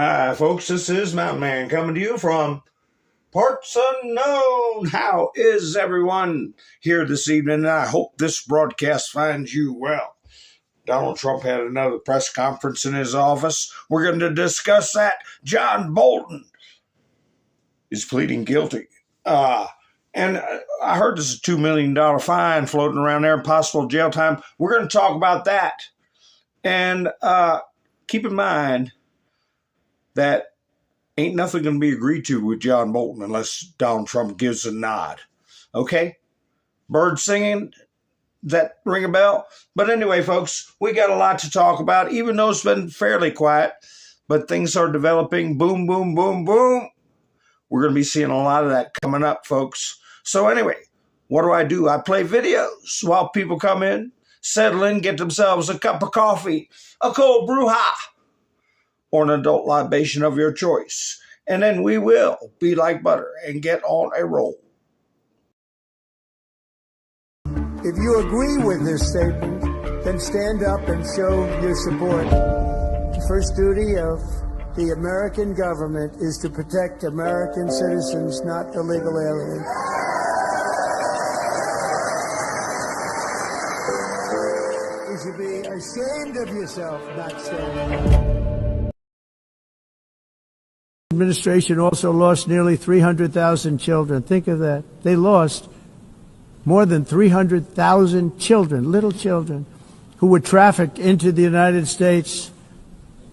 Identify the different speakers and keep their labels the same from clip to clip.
Speaker 1: Hi, folks. This is Mountain Man coming to you from parts unknown. How is everyone here this evening? I hope this broadcast finds you well. Donald Trump had another press conference in his office. We're going to discuss that. John Bolton is pleading guilty. And I heard there's a $2 million fine floating around there, possible jail time. We're going to talk about that. And keep in mind that ain't nothing going to be agreed to with John Bolton unless Donald Trump gives a nod. Okay? Bird singing, that ring a bell? But anyway, folks, we got a lot to talk about, even though it's been fairly quiet. But things are developing. Boom, boom, boom, boom. We're going to be seeing a lot of that coming up, folks. So anyway, what do? I play videos while people come in, settle in, get themselves a cup of coffee, a cold brew-ha, or an adult libation of your choice. And then we will be like butter and get on a roll.
Speaker 2: If you agree with this statement, then stand up and show your support. The first duty of the American government is to protect American citizens, not illegal aliens. You should be ashamed of yourself, not saying. Administration also lost nearly 300,000 children. Think of that. They lost more than 300,000 children, little children, who were trafficked into the United States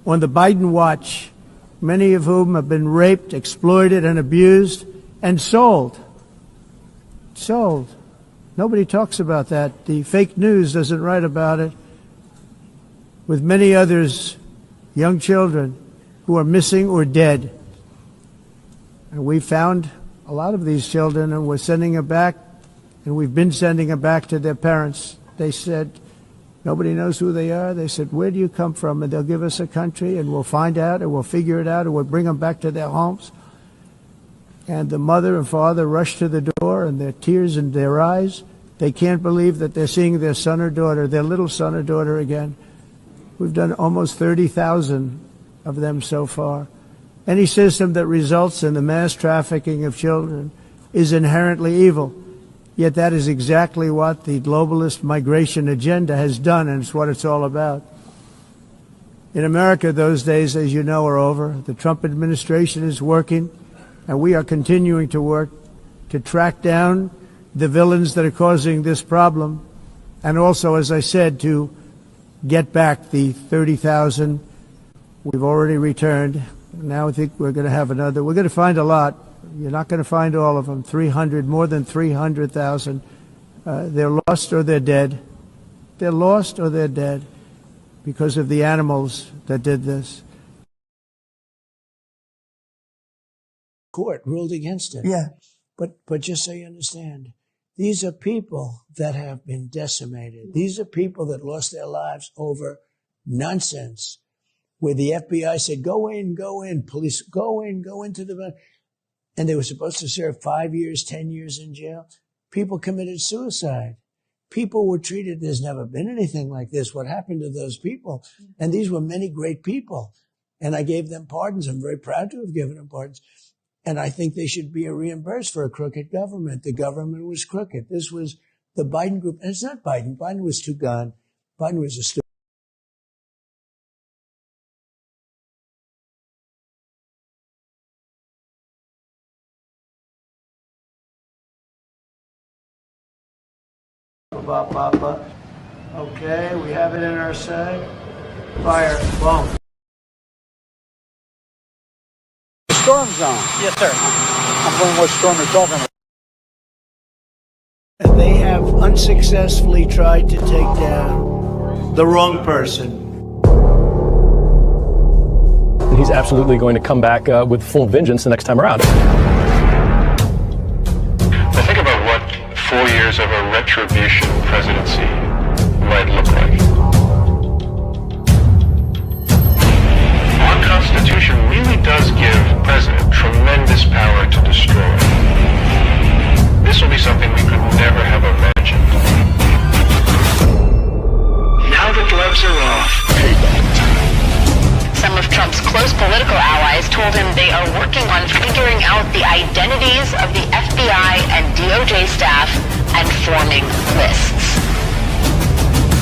Speaker 2: on the Biden watch, many of whom have been raped, exploited, and abused, and sold. Sold. Nobody talks about that. The fake news doesn't write about it. With many others, young children who are missing or dead. And we found a lot of these children, and we're sending them back, and we've been sending them back to their parents. They said, nobody knows who they are. They said, where do you come from? And they'll give us a country, and we'll find out, and we'll figure it out, and we'll bring them back to their homes. And the mother and father rush to the door, and their tears in their eyes. They can't believe that they're seeing their son or daughter, their little son or daughter again. We've done almost 30,000 of them so far. Any system that results in the mass trafficking of children is inherently evil. Yet that is exactly what the globalist migration agenda has done, and it's what it's all about. In America, those days, as you know, are over. The Trump administration is working, and we are continuing to work to track down the villains that are causing this problem, and also, as I said, to get back the 30,000 we've already returned. Now I think we're going to have another. We're going to find a lot. You're not going to find all of them. 300, more than 300,000. They're lost or they're dead. They're lost or they're dead because of the animals that did this. Court ruled against it. Yeah. But just so you understand, these are people that have been decimated. These are people that lost their lives over nonsense, where the FBI said, go in, police, go into the... And they were supposed to serve 5 years, 10 years in jail. People committed suicide. People were treated, there's never been anything like this. What happened to those people? And these were many great people. And I gave them pardons. I'm very proud to have given them pardons. And I think they should be reimbursed for a crooked government. The government was crooked. This was the Biden group. And it's not Biden. Biden was too gone. Biden was a stupid. Papa. Okay, we have it in our sight. Fire. Boom.
Speaker 3: Storm zone.
Speaker 4: Yes, sir.
Speaker 3: I'm wondering what storm you're talking about.
Speaker 2: And they have unsuccessfully tried to take down the wrong person.
Speaker 4: He's absolutely going to come back with full vengeance the next time around.
Speaker 5: Now think about what 4 years of a retribution presidency might look like. Our Constitution really does give the president tremendous power to destroy. This will be something we could never have imagined. Now the gloves are off.
Speaker 6: some of Trump's close political allies told him they are working on figuring out the identities of the FBI and DOJ staff and forming lists.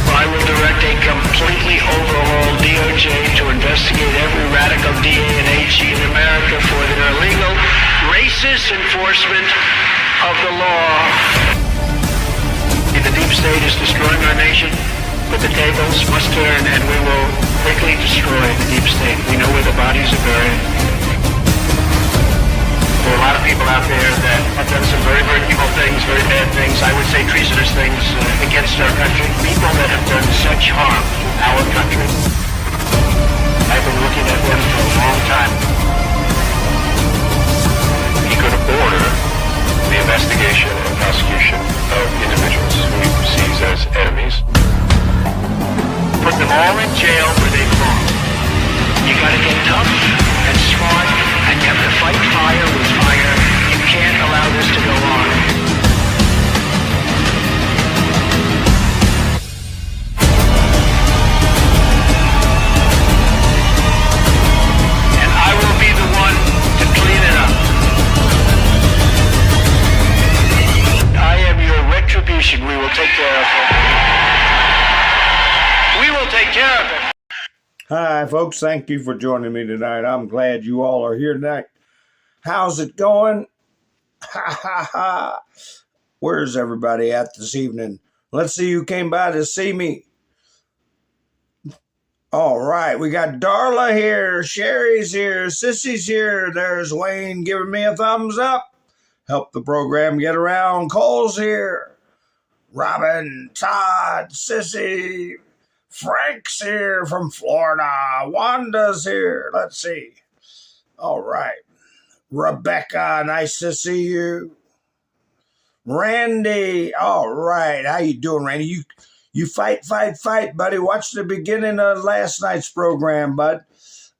Speaker 5: I will direct a completely overhauled DOJ to investigate every radical DA and AG in America for their illegal, racist enforcement of the law. The deep state is destroying our nation, but the tables must turn and we will quickly destroy the deep state. We know where the bodies are buried. There are a lot of people out there that have done some very, very evil things, very bad things, I would say treasonous things against our country. People that have done such harm to our country. I've been looking at them for a long time. He could order the investigation and prosecution of individuals who he perceives as enemies. Put them all in jail where they belong. You gotta get tough and smart, and you have to fight fire with fire. You can't allow this to go on. And I will be the one to clean it up. I am your retribution. We will take care of it. We will take care of it.
Speaker 1: Hi, folks. Thank you for joining me tonight. I'm glad you all are here tonight. How's it going? Ha, ha, ha. Where's everybody at this evening? Let's see who came by to see me. All right. We got Darla here. Sherry's here. Sissy's here. There's Wayne giving me a thumbs up. Help the program get around. Cole's here. Robin, Todd, Sissy, Frank's here from Florida. Wanda's here. Let's see. All right. Rebecca, nice to see you. Randy, all right. How you doing, Randy? You fight, buddy. Watch the beginning of last night's program, bud.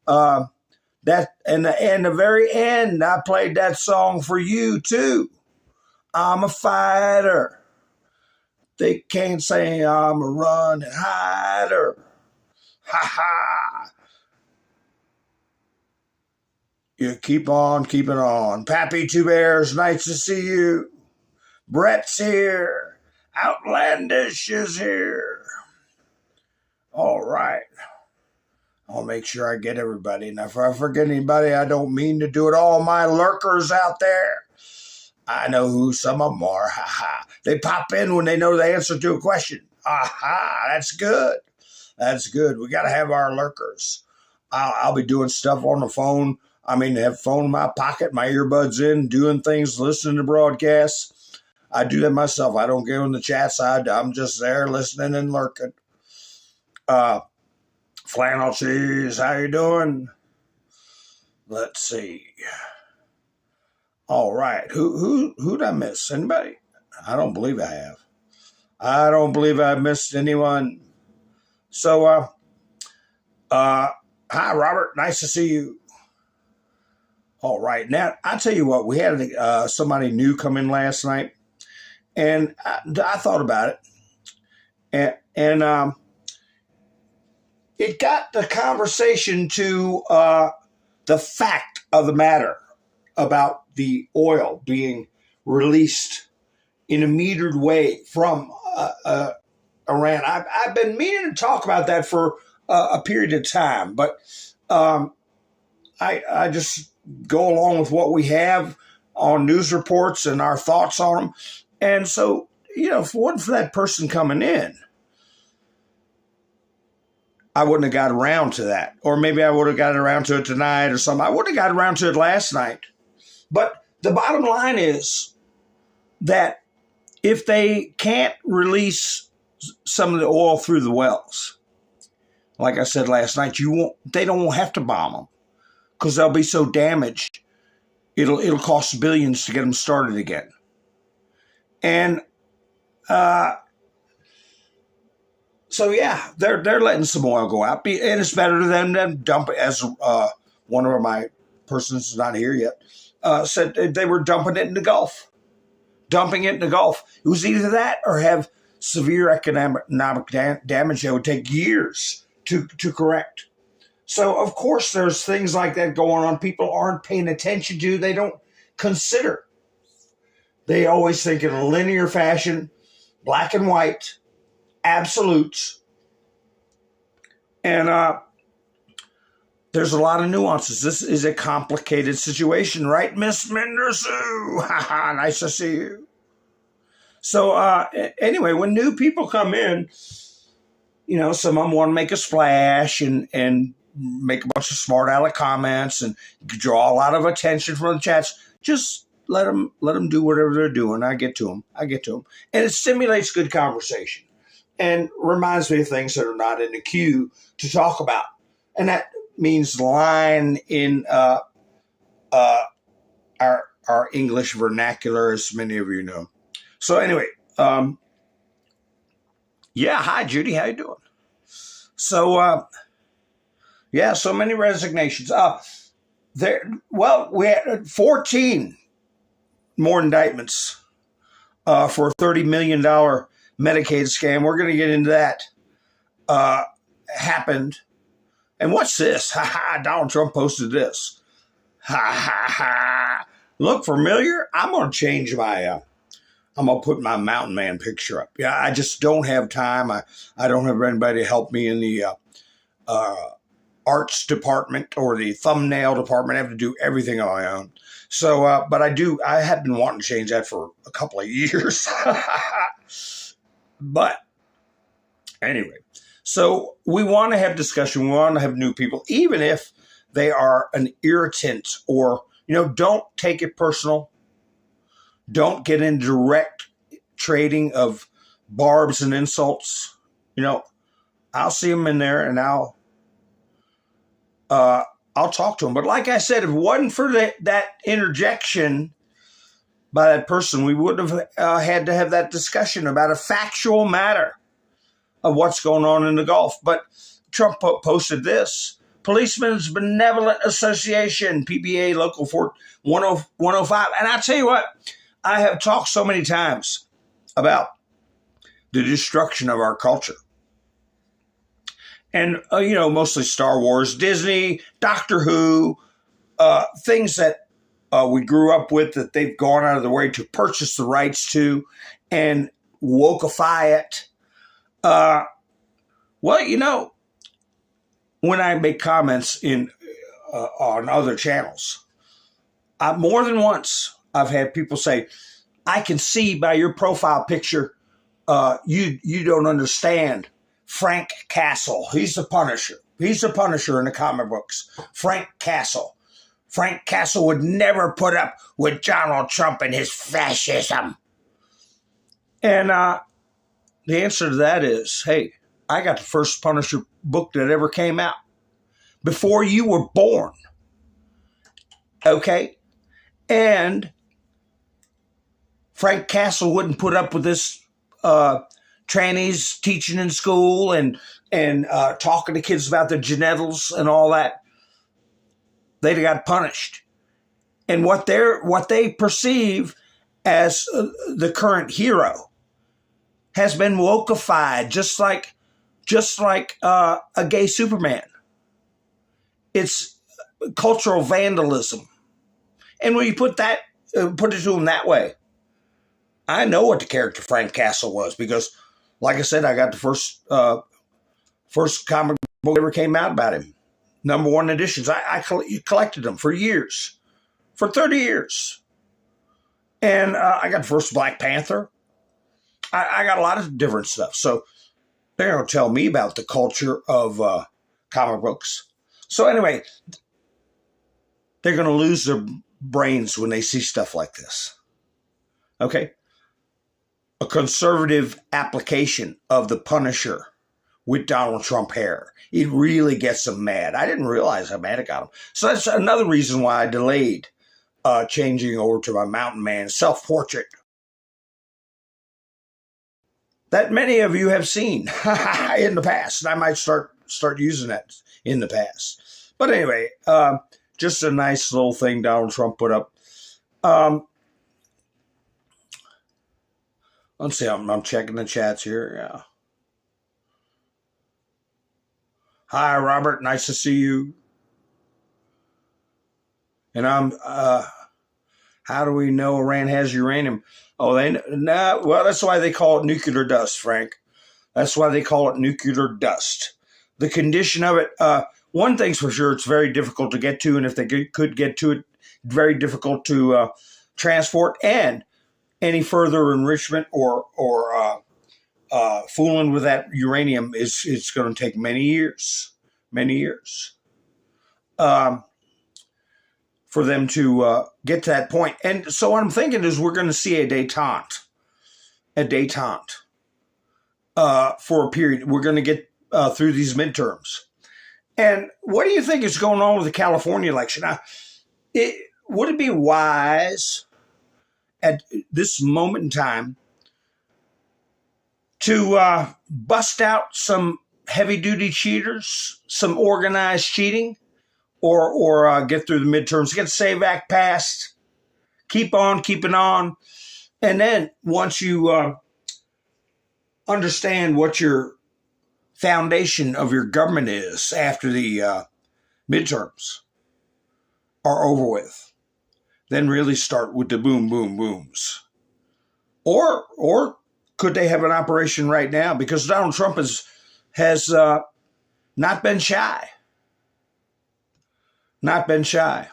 Speaker 1: That and the very end, I played that song for you too. I'm a fighter. They can't say I'm a running hider. Ha ha. You keep on keeping on. Pappy Two Bears, nice to see you. Brett's here. Outlandish is here. All right. I'll make sure I get everybody. And if I forget anybody, I don't mean to do it. All my lurkers out there. I know who some of them are. Ha ha. They pop in when they know the answer to a question. Aha. That's good. That's good. We got to have our lurkers. I'll be doing stuff on the phone. I mean, have phone in my pocket, my earbuds in, doing things, listening to broadcasts. I do that myself. I don't go in the chat side. I'm just there listening and lurking. Flannel Cheese, how you doing? Let's see. All right. Who'd I miss? Anybody? I don't believe I have. I don't believe I missed anyone. So, hi, Robert. Nice to see you. All right. Now, I'll tell you what. We had somebody new come in last night, and I thought about it, and it got the conversation to the fact of the matter about the oil being released in a metered way from Iran. I've been meaning to talk about that for a period of time, but I just go along with what we have on news reports and our thoughts on them. And so, if it wasn't for that person coming in, I wouldn't have got around to that. Or maybe I would have got around to it tonight or something. I would have got around to it last night. But the bottom line is that if they can't release some of the oil through the wells, like I said last night, they don't have to bomb them because they'll be so damaged. It'll cost billions to get them started again. And so yeah, they're letting some oil go out, and it's better than them dump it. As one of my persons is not here yet said, they were dumping it in the Gulf. It was either that or have severe economic damage that would take years to correct. So, of course, there's things like that going on people aren't paying attention to, they don't consider. They always think in a linear fashion, black and white, absolutes. And there's a lot of nuances. This is a complicated situation, right, Miss Mendersu? Nice to see you. So anyway, when new people come in, you know, some of them want to make a splash and make a bunch of smart aleck comments and draw a lot of attention from the chats. Just let them do whatever they're doing. I get to them. And it stimulates good conversation and reminds me of things that are not in the queue to talk about. And that means line in our English vernacular, as many of you know. So anyway, yeah, hi, Judy. How you doing? So, yeah, so many resignations. We had 14 more indictments for a $30 million Medicaid scam. We're going to get into that. Happened. And what's this? Ha ha, Donald Trump posted this. Ha ha ha. Look familiar? I'm going to change my... I'm going to put my mountain man picture up. Yeah, I just don't have time. I don't have anybody to help me in the arts department or the thumbnail department. I have to do everything on my own. So, but I have been wanting to change that for a couple of years. But anyway, so we want to have discussion. We want to have new people, even if they are an irritant or, don't take it personal. Don't get in direct trading of barbs and insults. I'll see them in there and I'll talk to them. But like I said, if it wasn't for that interjection by that person, we would have had to have that discussion about a factual matter of what's going on in the Gulf. But Trump posted this. Policemen's Benevolent Association, PBA Local 105. And I tell you what, I have talked so many times about the destruction of our culture. And, mostly Star Wars, Disney, Doctor Who, things that we grew up with that they've gone out of the way to purchase the rights to and wokeify it. When I make comments on other channels, more than once I've had people say, I can see by your profile picture, you don't understand Frank Castle. He's the Punisher. He's the Punisher in the comic books. Frank Castle. Frank Castle would never put up with Donald Trump and his fascism. And the answer to that is, hey, I got the first Punisher book that ever came out before you were born. Okay? And Frank Castle wouldn't put up with this trannies teaching in school and talking to kids about their genitals and all that. They'd have got punished. And what they perceive as the current hero has been wokeified, just like a gay Superman. It's cultural vandalism. And when you put it to them that way, I know what the character Frank Castle was because, like I said, I got the first comic book that ever came out about him. Number 1 editions. I collected them for years, for 30 years. And I got the first Black Panther. I got a lot of different stuff. So they're going to tell me about the culture of comic books. So anyway, they're going to lose their brains when they see stuff like this. Okay? A conservative application of the Punisher with Donald Trump hair. It really gets them mad. I didn't realize how mad it got them. So that's another reason why I delayed changing over to my mountain man self-portrait that many of you have seen in the past. And I might start using that in the past. But anyway, just a nice little thing Donald Trump put up. Let's see, I'm checking the chats here. Yeah. Hi, Robert. Nice to see you. And how do we know Iran has uranium? Oh, well, that's why they call it nuclear dust, Frank. That's why they call it nuclear dust. The condition of it, one thing's for sure, it's very difficult to get to, and if they could get to it, very difficult to transport, and any further enrichment or fooling with that uranium it's going to take many years for them to get to that point. And so what I'm thinking is we're going to see a détente for a period. We're going to get through these midterms. And what do you think is going on with the California election? Now, would it be wise at this moment in time to bust out some heavy-duty cheaters, some organized cheating, or get through the midterms, get the SAVE Act passed, keep on keeping on, and then once you understand what your foundation of your government is after the midterms are over with, then really start with the boom, boom, booms. Or could they have an operation right now? Because Donald Trump has not been shy. Not been shy.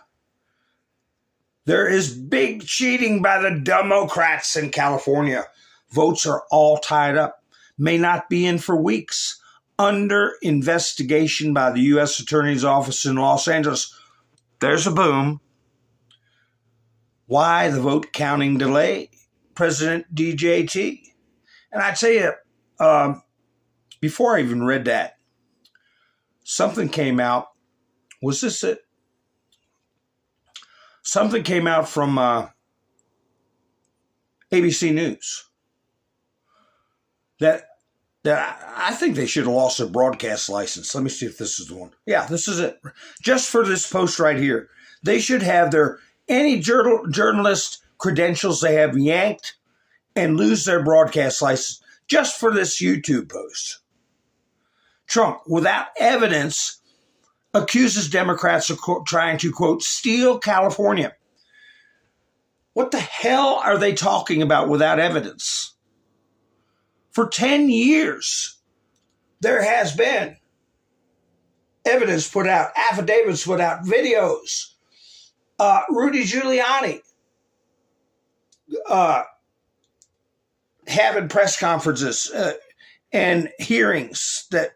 Speaker 1: There is big cheating by the Democrats in California. Votes are all tied up. May not be in for weeks. Under investigation by the U.S. Attorney's Office in Los Angeles. There's a boom. Why the vote counting delay? President DJT. And I tell you, before I even read that, something came out. Was this it? Something came out from ABC News that I think they should have lost their broadcast license. Let me see if this is the one. Yeah, this is it. Just for this post right here. They should have any journalist credentials they have yanked and lose their broadcast license just for this YouTube post. Trump, without evidence, accuses Democrats of trying to, quote, steal California. What the hell are they talking about without evidence? For 10 years, there has been evidence put out, affidavits put out, videos. Rudy Giuliani having press conferences and hearings that,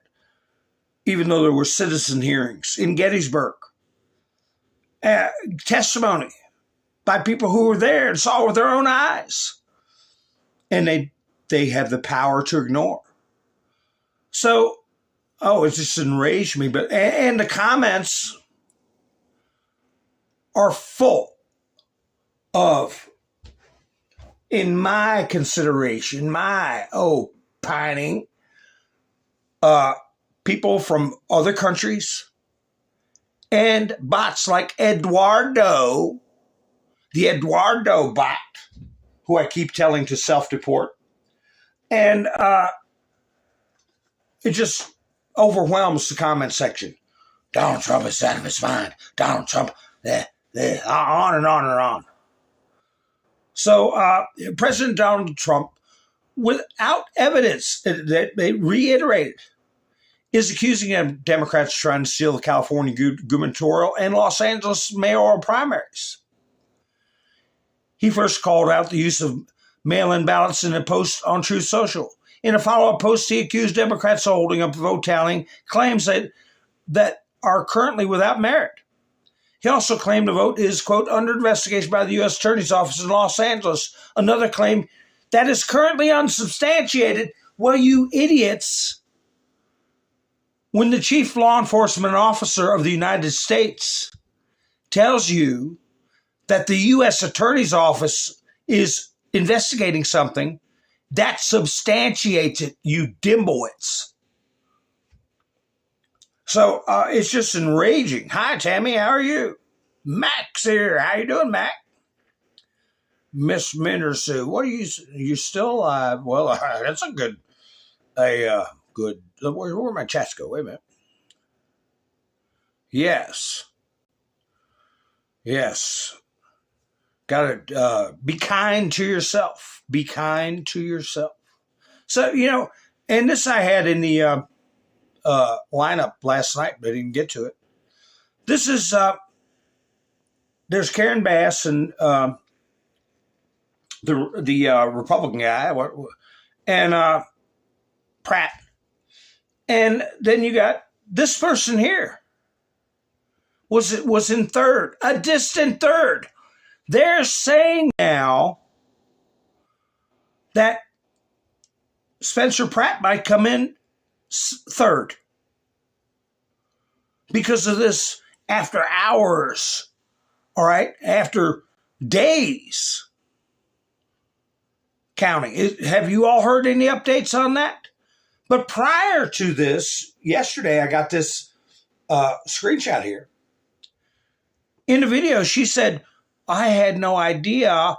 Speaker 1: even though there were citizen hearings in Gettysburg, testimony by people who were there and saw with their own eyes. And they have the power to ignore. So, it just enraged me. But and the comments are full of, in my consideration, my opining, people from other countries and bots like Eduardo, the Eduardo bot, who I keep telling to self-deport. And it just overwhelms the comment section. Donald Trump is out of his mind. Donald Trump, on and on and on. So President Donald Trump, without evidence, they reiterated, is accusing Democrats of trying to steal the California gubernatorial and Los Angeles mayoral primaries. He first called out the use of mail-in ballots in a post on Truth Social. In a follow-up post, he accused Democrats of holding up vote tallying claims that are currently without merit. He also claimed the vote is, quote, under investigation by the U.S. Attorney's Office in Los Angeles. Another claim that is currently unsubstantiated. Well, you idiots, when the chief law enforcement officer of the United States tells you that the U.S. Attorney's Office is investigating something, that substantiates it, you dimwits. So it's just enraging. Hi, Tammy. How are you? Mac's here. How you doing, Mac? Miss Mindersue. What are you still alive? Well, that's a good. Where my chats go? Wait a minute. Yes. Yes. Got to be kind to yourself. Be kind to yourself. So, and this I had in the lineup last night, but I didn't get to it. This is, there's Karen Bass and the Republican guy, and Pratt. And then you got this person here. Was in third, a distant third. They're saying now that Spencer Pratt might come in third because of this after hours, all right, after days counting. Have you all heard any updates on that? But prior to this, yesterday I got this screenshot here. In the video, she said, I had no idea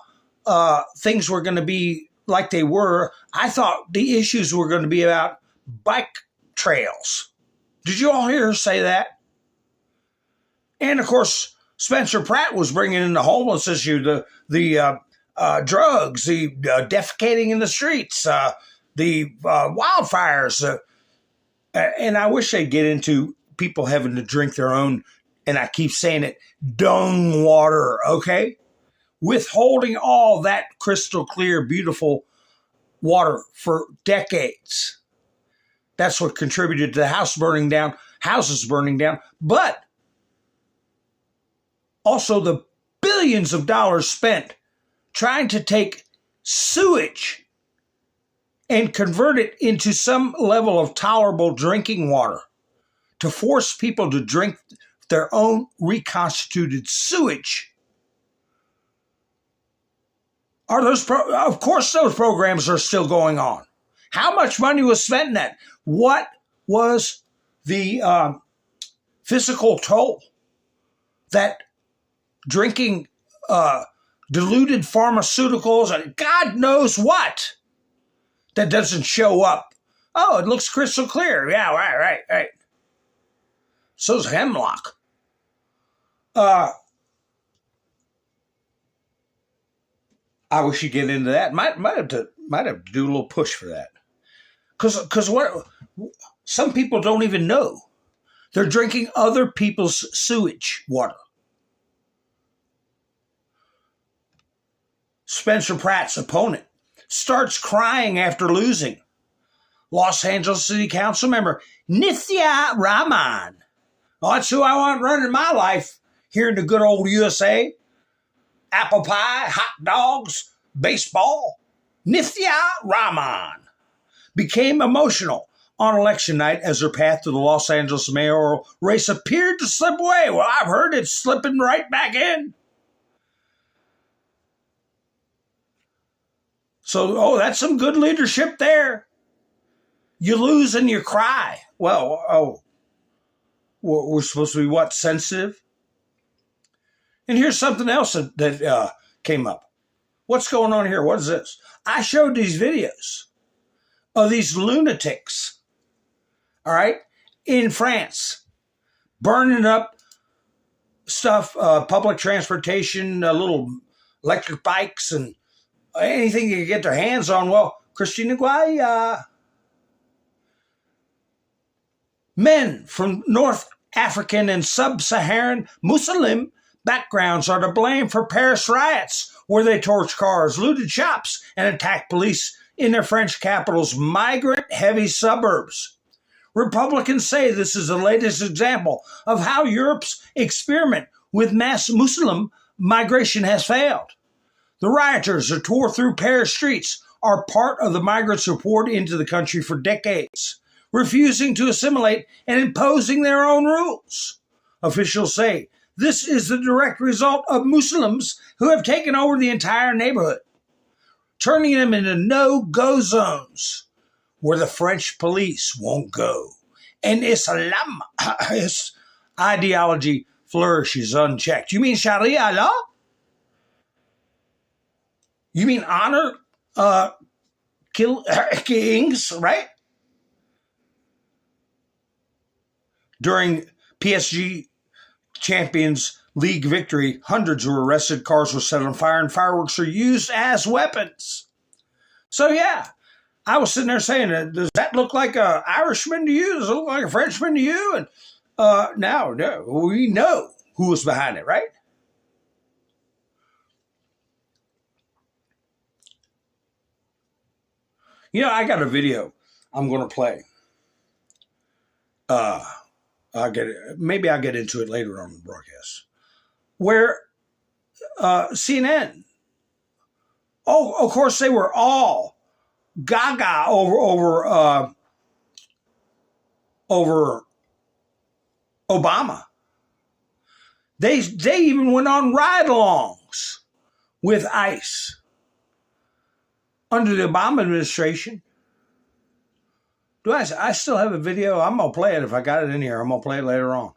Speaker 1: things were going to be like they were. I thought the issues were going to be about bike trails. Did you all hear her say that? And, of course, Spencer Pratt was bringing in the homeless issue, the drugs, the defecating in the streets, the wildfires. And I wish they'd get into people having to drink their own, and I keep saying it, dung water, okay? Withholding all that crystal clear, beautiful water for decades. That's what contributed to the houses burning down, but also the billions of dollars spent trying to take sewage and convert it into some level of tolerable drinking water to force people to drink their own reconstituted sewage. Of course, those programs are still going on. How much money was spent in that? What was the physical toll that drinking diluted pharmaceuticals and God knows what that doesn't show up? Oh, it looks crystal clear. Yeah, right. So's hemlock. I wish you'd get into that. Might have to do a little push for that. Because what some people don't even know. They're drinking other people's sewage water. Spencer Pratt's opponent starts crying after losing. Los Angeles City Council member Nithya Raman. Oh, that's who I want running my life here in the good old USA. Apple pie, hot dogs, baseball. Nithya Raman became emotional on election night as her path to the Los Angeles mayoral race appeared to slip away. Well, I've heard it's slipping right back in. So, that's some good leadership there. You lose and you cry. Well, we're supposed to be what, sensitive? And here's something else that came up. What's going on here? What is this? I showed these videos of these lunatics, all right, in France, burning up stuff, public transportation, little electric bikes, and anything you can get their hands on. Well, Christina Guaya. Men from North African and Sub-Saharan Muslim backgrounds are to blame for Paris riots, where they torched cars, looted shops, and attacked police in their French capital's migrant-heavy suburbs. Republicans say this is the latest example of how Europe's experiment with mass Muslim migration has failed. The rioters who tore through Paris streets are part of the migrants who poured into the country for decades, refusing to assimilate and imposing their own rules. Officials say this is the direct result of Muslims who have taken over the entire neighborhood, turning them into no-go zones where the French police won't go. And Islam ideology flourishes unchecked. You mean Sharia law? You mean honor killings, right? During PSG Champions League victory, hundreds were arrested, cars were set on fire, and fireworks are used as weapons. So, yeah, I was sitting there saying, does that look like an Irishman to you? Does it look like a Frenchman to you? And no, we know who was behind it, right? You know, I got a video I'm going to play. Maybe I'll get into it later on in the broadcast, where CNN, of course, they were all gaga over Obama. They even went on ride-alongs with ICE under the Obama administration. I still have a video? I'm going to play it if I got it in here. I'm going to play it later on.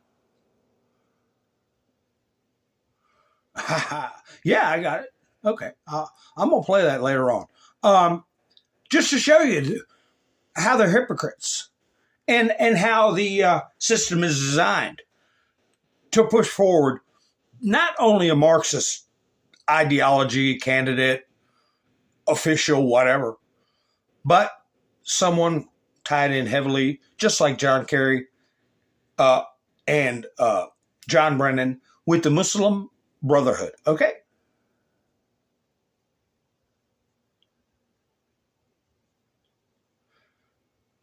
Speaker 1: Yeah, I got it. Okay. I'm going to play that later on. Just to show you how they're hypocrites and how the system is designed to push forward not only a Marxist ideology, candidate, official, whatever, but someone tied in heavily, just like John Kerry and John Brennan, with the Muslim Brotherhood. Okay?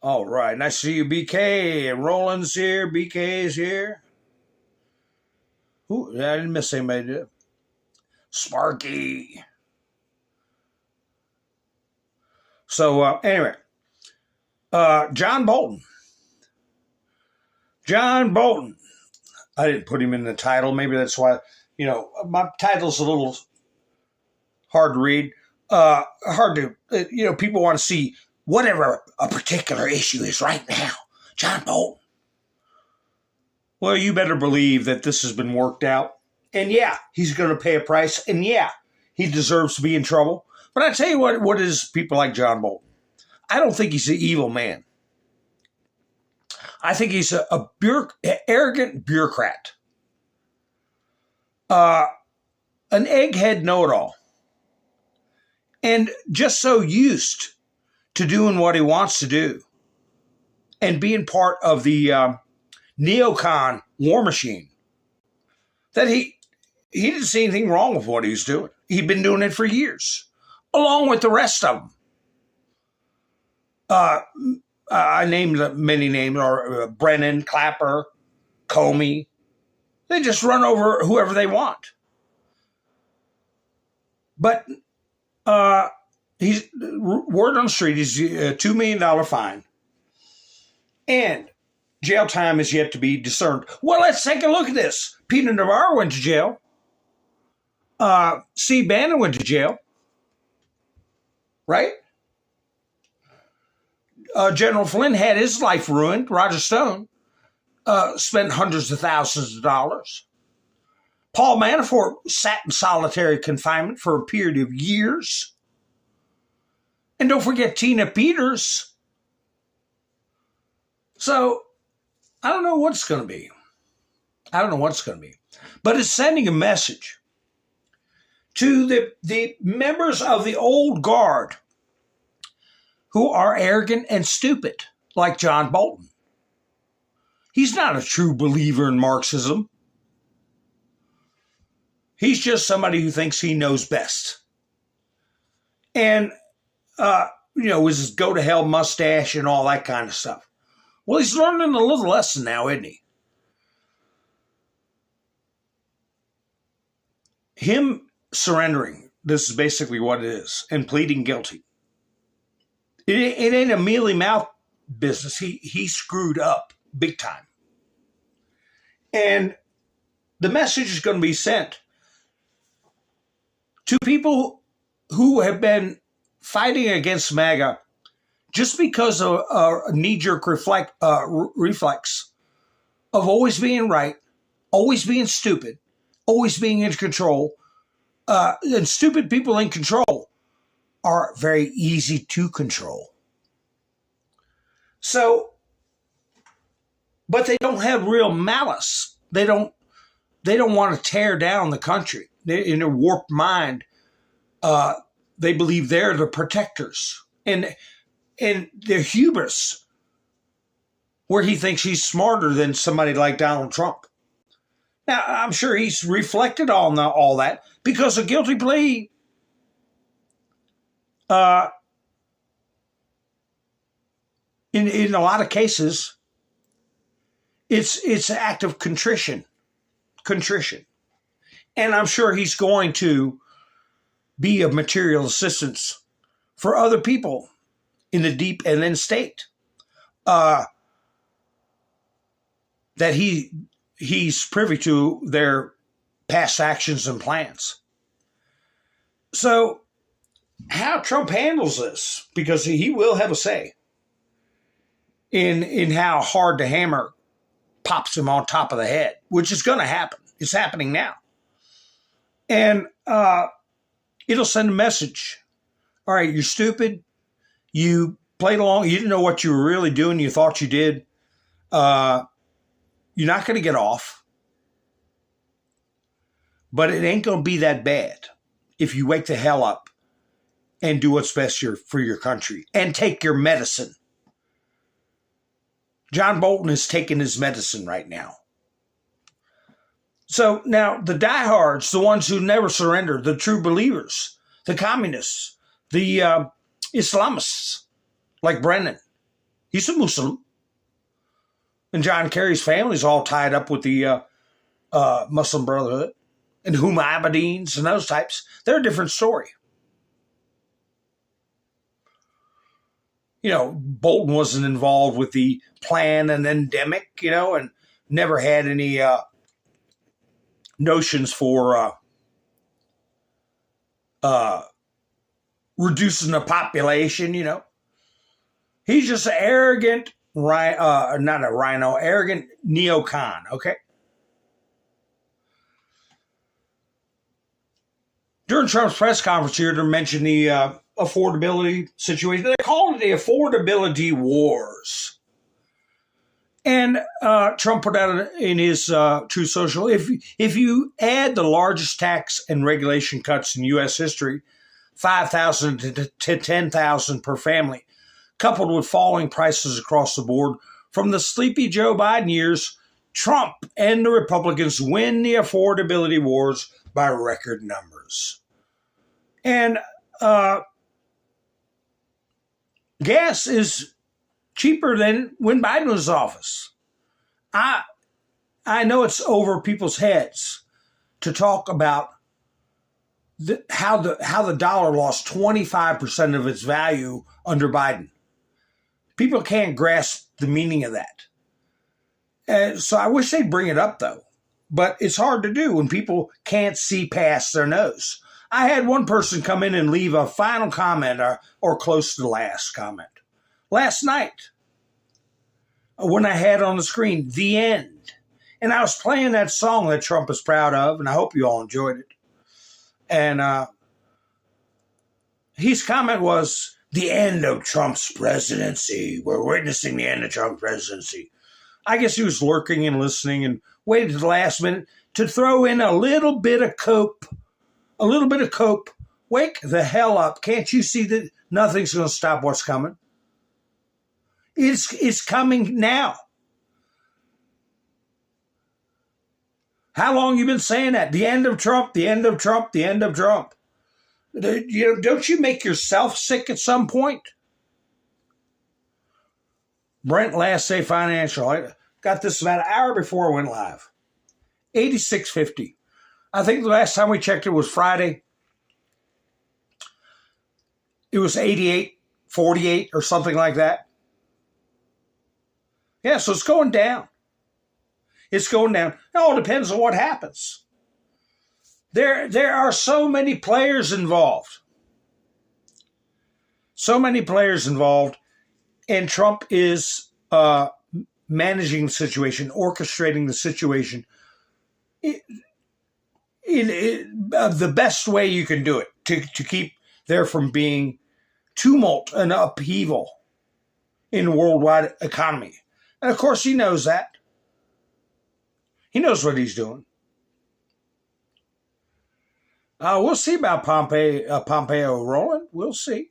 Speaker 1: All right. Nice to see you, BK. And Roland's here. BK's here. Ooh, I didn't miss anybody, did I? Sparky. So, anyway. John Bolton. I didn't put him in the title. Maybe that's why, my title's a little hard to read. Hard to, people want to see whatever a particular issue is right now. John Bolton. Well, you better believe that this has been worked out. And yeah, he's going to pay a price. And yeah, he deserves to be in trouble. But I tell you what is people like John Bolton. I don't think he's an evil man. I think he's an arrogant bureaucrat. An egghead know-it-all. And just so used to doing what he wants to do and being part of the neocon war machine that he didn't see anything wrong with what he was doing. He'd been doing it for years, along with the rest of them. I named many names, or Brennan, Clapper, Comey. They just run over whoever they want. But he's word on the street, he's a $2 million fine. And jail time is yet to be discerned. Well, let's take a look at this. Peter Navarro went to jail. Steve Bannon went to jail. Right? General Flynn had his life ruined. Roger Stone spent hundreds of thousands of dollars. Paul Manafort sat in solitary confinement for a period of years. And don't forget Tina Peters. So, I don't know what it's going to be. But it's sending a message to the members of the old guard who are arrogant and stupid, like John Bolton. He's not a true believer in Marxism. He's just somebody who thinks he knows best. And, with his go-to-hell mustache and all that kind of stuff. Well, he's learning a little lesson now, isn't he? Him surrendering, this is basically what it is, and pleading guilty. It ain't a mealy-mouth business. He screwed up big time. And the message is going to be sent to people who have been fighting against MAGA just because of a knee-jerk reflex of always being right, always being stupid, always being in control. And stupid people in control are very easy to control. So, but they don't have real malice. They don't they don't want to tear down the country. In their warped mind, they believe they're the protectors. And their hubris, where he thinks he's smarter than somebody like Donald Trump. Now, I'm sure he's reflected on all that, because a guilty plea in a lot of cases, it's an act of contrition. And I'm sure he's going to be of material assistance for other people in the deep and then state. That he's privy to their past actions and plans. So how Trump handles this, because he will have a say in how hard the hammer pops him on top of the head, which is going to happen. It's happening now. And it'll send a message. All right, you're stupid. You played along. You didn't know what you were really doing. You thought you did. You're not going to get off. But it ain't going to be that bad if you wake the hell up and do what's best for your country and take your medicine. John Bolton is taking his medicine right now. So now the diehards, the ones who never surrender, the true believers, the communists, the Islamists, like Brennan, he's a Muslim. And John Kerry's family is all tied up with the Muslim Brotherhood and Humaymadines and those types. They're a different story. You know, Bolton wasn't involved with the plan and endemic, and never had any notions for reducing the population, He's just an arrogant, arrogant neocon, okay? During Trump's press conference here, to mention the affordability situation, they called it the affordability wars. And Trump put out in his Truth Social, if you add the largest tax and regulation cuts in U.S. history, $5,000 to $10,000 per family, coupled with falling prices across the board, from the sleepy Joe Biden years, Trump and the Republicans win the affordability wars by record numbers. And gas is cheaper than when Biden was in office. I know it's over people's heads to talk about how the dollar lost 25% of its value under Biden. People can't grasp the meaning of that. And so I wish they'd bring it up, though. But it's hard to do when people can't see past their nose. I had one person come in and leave a final comment or close to the last comment. Last night, when I had on the screen, the end. And I was playing that song that Trump is proud of, and I hope you all enjoyed it. And his comment was, the end of Trump's presidency. We're witnessing the end of Trump's presidency. I guess he was lurking and listening and waited to the last minute to throw in a little bit of cope. A little bit of cope. Wake the hell up. Can't you see that nothing's going to stop what's coming? It's coming now. How long you been saying that? The end of Trump, the end of Trump, the end of Trump. Don't you make yourself sick at some point? Brent, Last Day Financial. I got this about an hour before I went live. 86.50. I think the last time we checked it was Friday. It was 88.48 or something like that. Yeah, so it's going down. It's going down. It all depends on what happens. There are so many players involved. So many players involved. And Trump is managing the situation, orchestrating the situation in the best way you can do it to keep there from being tumult and upheaval in the worldwide economy. And of course, he knows that. He knows what he's doing. We'll see about Pompeo, Roland. We'll see.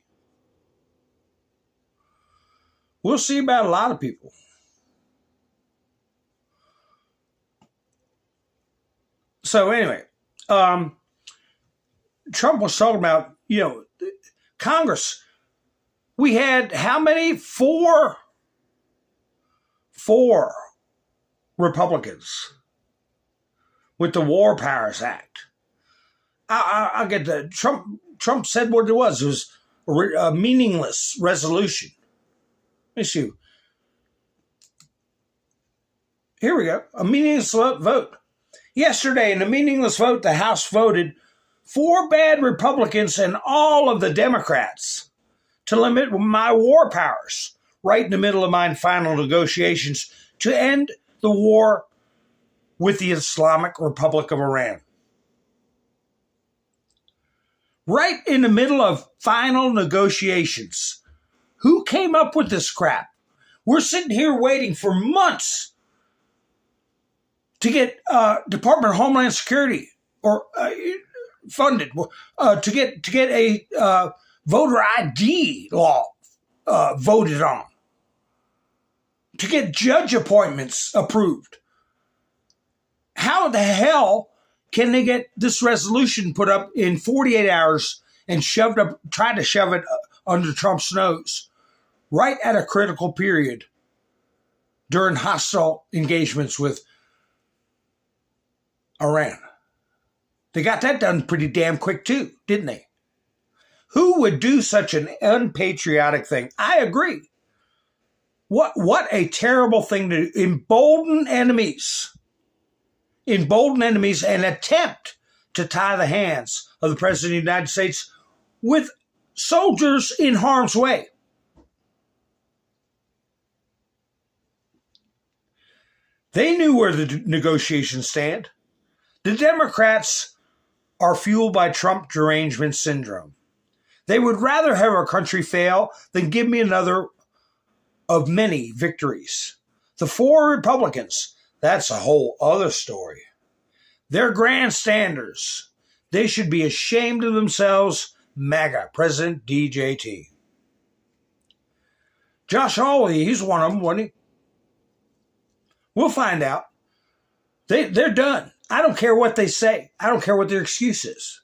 Speaker 1: We'll see about a lot of people. So anyway, Trump was talking about, Congress. We had how many? Four Republicans with the War Powers Act. I get that. Trump said what it was. It was a meaningless resolution. Let me see. Here we go. A meaningless vote. Yesterday, in a meaningless vote, the House voted 4 bad Republicans and all of the Democrats to limit my war powers right in the middle of my final negotiations to end the war with the Islamic Republic of Iran. Right in the middle of final negotiations. Who came up with this crap? We're sitting here waiting for months to get Department of Homeland Security or funded to get a voter ID law voted on, to get judge appointments approved. How the hell can they get this resolution put up in 48 hours and try to shove it under Trump's nose right at a critical period during hostile engagements with Iran? They got that done pretty damn quick too, didn't they? Who would do such an unpatriotic thing? I agree. What a terrible thing to embolden enemies and attempt to tie the hands of the President of the United States with soldiers in harm's way. They knew where the negotiations stand. The Democrats are fueled by Trump derangement syndrome. They would rather have our country fail than give me another of many victories. The 4 Republicans, that's a whole other story. They're grandstanders. They should be ashamed of themselves. MAGA, President DJT. Josh Hawley, he's one of them, wasn't he? We'll find out. They're done. I don't care what they say. I don't care what their excuse is.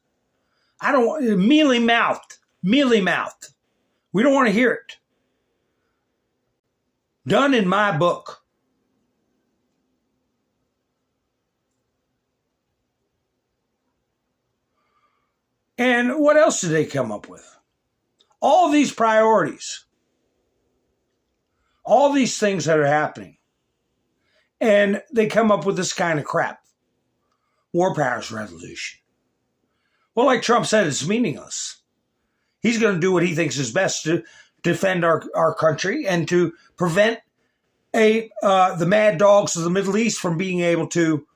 Speaker 1: I don't want mealy mouthed. We don't want to hear it. Done in my book. And what else did they come up with? All these priorities. All these things that are happening. And they come up with this kind of crap. War powers resolution. Well, like Trump said, it's meaningless. He's going to do what he thinks is best to defend our country and to prevent the mad dogs of the Middle East from being able to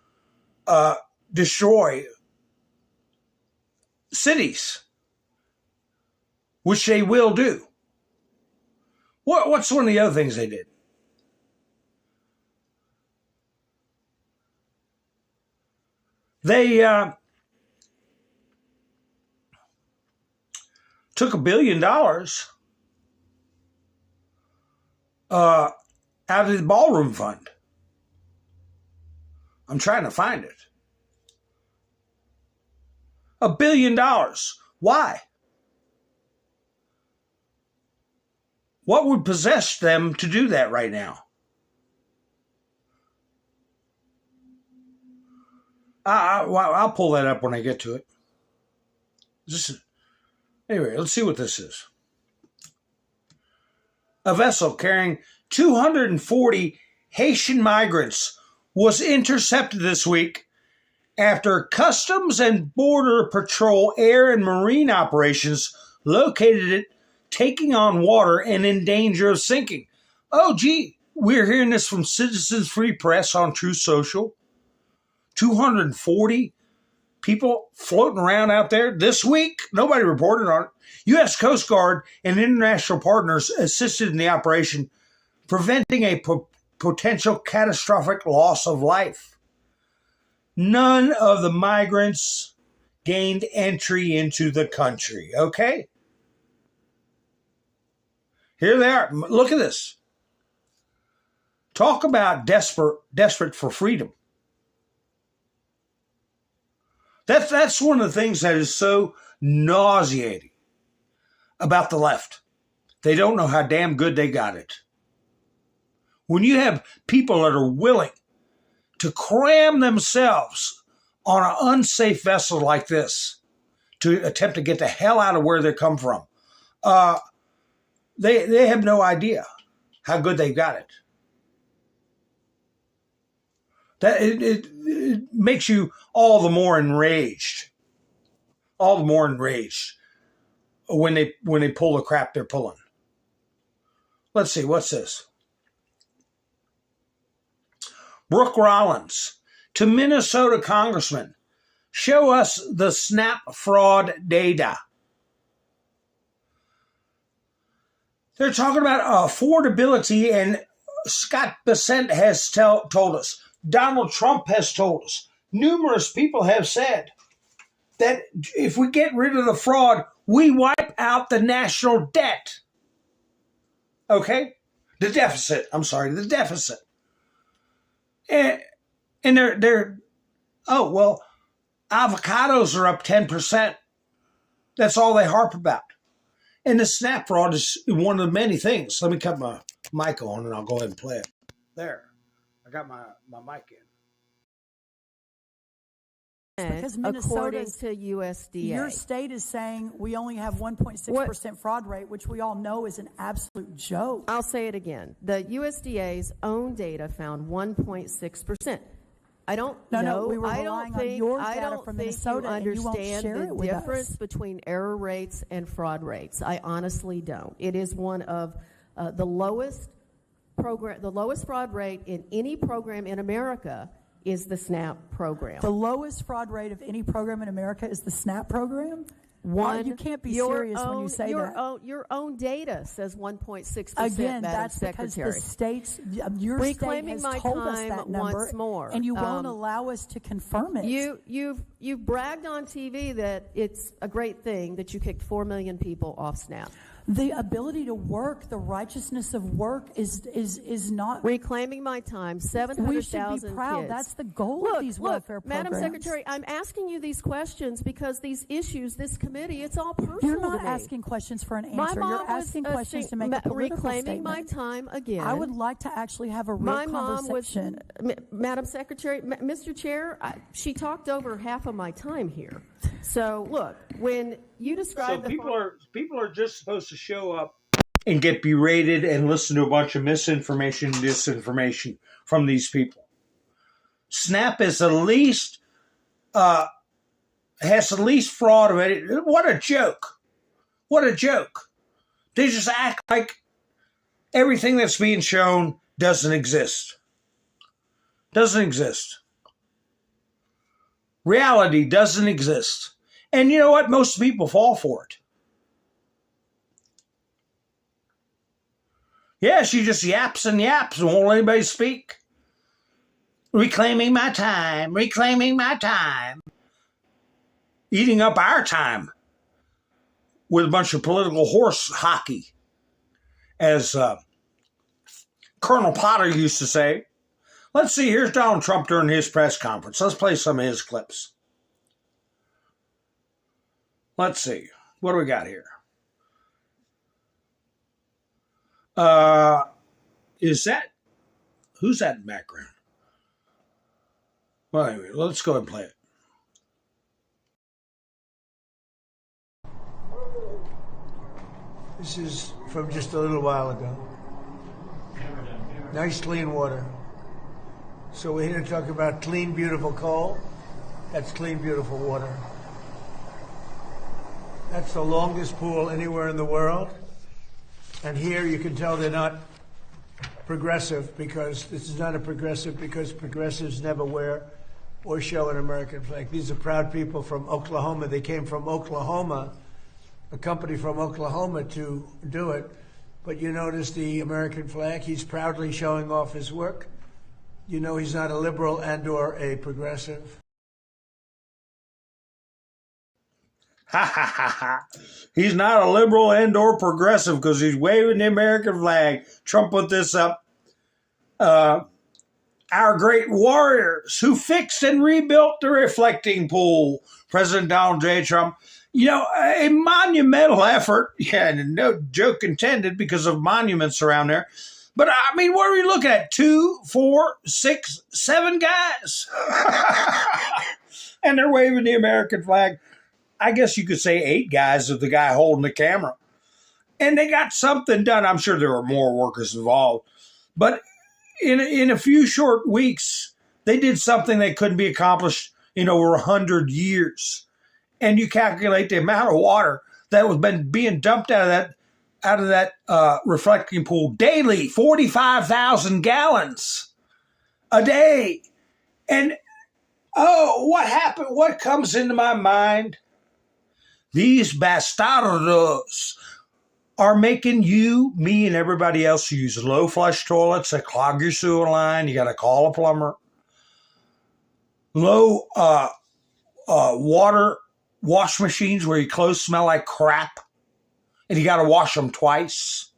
Speaker 1: destroy cities, which they will do. What's one of the other things they did? They took $1 billion out of the ballroom fund. I'm trying to find it. $1 billion. Why? What would possess them to do that right now? I'll pull that up when I get to it. Anyway, let's see what this is. A vessel carrying 240 Haitian migrants was intercepted this week after Customs and Border Patrol air and marine operations located it taking on water and in danger of sinking. Oh, gee, we're hearing this from Citizens Free Press on Truth Social. 240 people floating around out there this week. Nobody reported on it. U.S. Coast Guard and international partners assisted in the operation, preventing a potential catastrophic loss of life. None of the migrants gained entry into the country. Okay? Here they are. Look at this. Talk about desperate for freedom. That's one of the things that is so nauseating about the left. They don't know how damn good they got it. When you have people that are willing to cram themselves on an unsafe vessel like this to attempt to get the hell out of where they come from, they have no idea how good they've got it. That it makes you all the more enraged. All the more enraged when they pull the crap they're pulling. Let's see, what's this? Brooke Rollins to Minnesota congressman, show us the SNAP fraud data. They're talking about affordability, and Scott Bessent has told us. Donald Trump has told us. Numerous people have said that if we get rid of the fraud, we wipe out the national debt. Okay? The deficit. I'm sorry, the deficit. And they're oh, well, avocados are up 10%. That's all they harp about. And the SNAP fraud is one of the many things. Let me cut my mic on and I'll go ahead and play it. There. I got my mic in.
Speaker 7: Because Minnesota,
Speaker 8: according to USDA.
Speaker 7: Your state is saying we only have 1.6% fraud rate, which we all know is an absolute joke.
Speaker 8: I'll say it again. The USDA's own data found 1.6%. I don't know.
Speaker 7: No, we were relying on your data from Minnesota,
Speaker 8: and you
Speaker 7: understand
Speaker 8: the difference between error rates and fraud rates. I honestly don't. It is one of the lowest fraud rate in any program in America is the SNAP program.
Speaker 7: The lowest fraud rate of any program in America is the SNAP program? You can't be serious when you say that.
Speaker 8: Your own data says 1.6%.
Speaker 7: Again,
Speaker 8: Madam
Speaker 7: that's
Speaker 8: Secretary.
Speaker 7: because the states, your state has told us that number,
Speaker 8: once more.
Speaker 7: And you won't allow us to confirm it.
Speaker 8: You've bragged on TV that it's a great thing that you kicked 4 million people off SNAP.
Speaker 7: The ability to work, the righteousness of work is not
Speaker 8: reclaiming my time. 700,000
Speaker 7: We should be proud.
Speaker 8: Kids.
Speaker 7: That's the goal of these welfare programs.
Speaker 8: Madam Secretary, I'm asking you these questions because these issues, this committee, it's all personal.
Speaker 7: You're not
Speaker 8: to me.
Speaker 7: asking questions for an answer.
Speaker 8: My mom
Speaker 7: You're asking questions to make a political
Speaker 8: reclaiming
Speaker 7: statement.
Speaker 8: my time again.
Speaker 7: I would like to actually have a real conversation.
Speaker 8: Madam Secretary, Mr. Chair, she talked over half of my time here. So look, when you describe
Speaker 1: people are just supposed to show up and get berated and listen to a bunch of misinformation and disinformation from these people. SNAP is the least has the least fraud of it. What a joke! What a joke! They just act like everything that's being shown doesn't exist. Doesn't exist. Reality doesn't exist. And you know what? Most people fall for it. Yeah, she just yaps and yaps and won't let anybody speak. Reclaiming my time, reclaiming my time. Eating up our time with a bunch of political horse hockey, as Colonel Potter used to say. Let's see, here's Donald Trump during his press conference. Let's play some of his clips. Let's see. What do we got here? Who's that in the background? Well, anyway, let's go ahead and play it.
Speaker 2: This is from just a little while ago. Nice clean water. So we're here to talk about clean, beautiful coal. That's clean, beautiful water. That's the longest pool anywhere in the world. And here you can tell they're not progressive because this is not a progressive because progressives never wear or show an American flag. These are proud people from Oklahoma. They came from Oklahoma, a company from Oklahoma to do it. But you notice the American flag, he's proudly showing off his work. You know he's not a liberal and or a progressive.
Speaker 1: Ha ha ha ha. He's not a liberal and or progressive because he's waving the American flag. Trump put this up. Our great warriors who fixed and rebuilt the reflecting pool. President Donald J. Trump. You know, a monumental effort. Yeah, no joke intended because of monuments around there. But I mean, what are we looking at? 2, 4, 6, 7 guys. And they're waving the American flag. I guess you could say 8 guys of the guy holding the camera. And they got something done. I'm sure there were more workers involved. But in a few short weeks, they did something that couldn't be accomplished in over 100 years. And you calculate the amount of water that was being dumped out of that reflecting pool daily, 45,000 gallons a day. And, oh, what happened? What comes into my mind? These bastardos are making you, me, and everybody else use low flush toilets that clog your sewer line. You got to call a plumber. Low water wash machines where your clothes smell like crap and you got to wash them twice.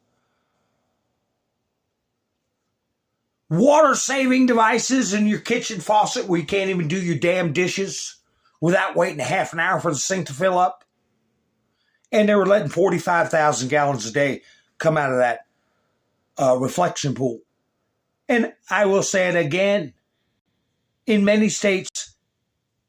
Speaker 1: Water-saving devices in your kitchen faucet where you can't even do your damn dishes without waiting a half an hour for the sink to fill up. And they were letting 45,000 gallons a day come out of that reflection pool. And I will say it again. In many states,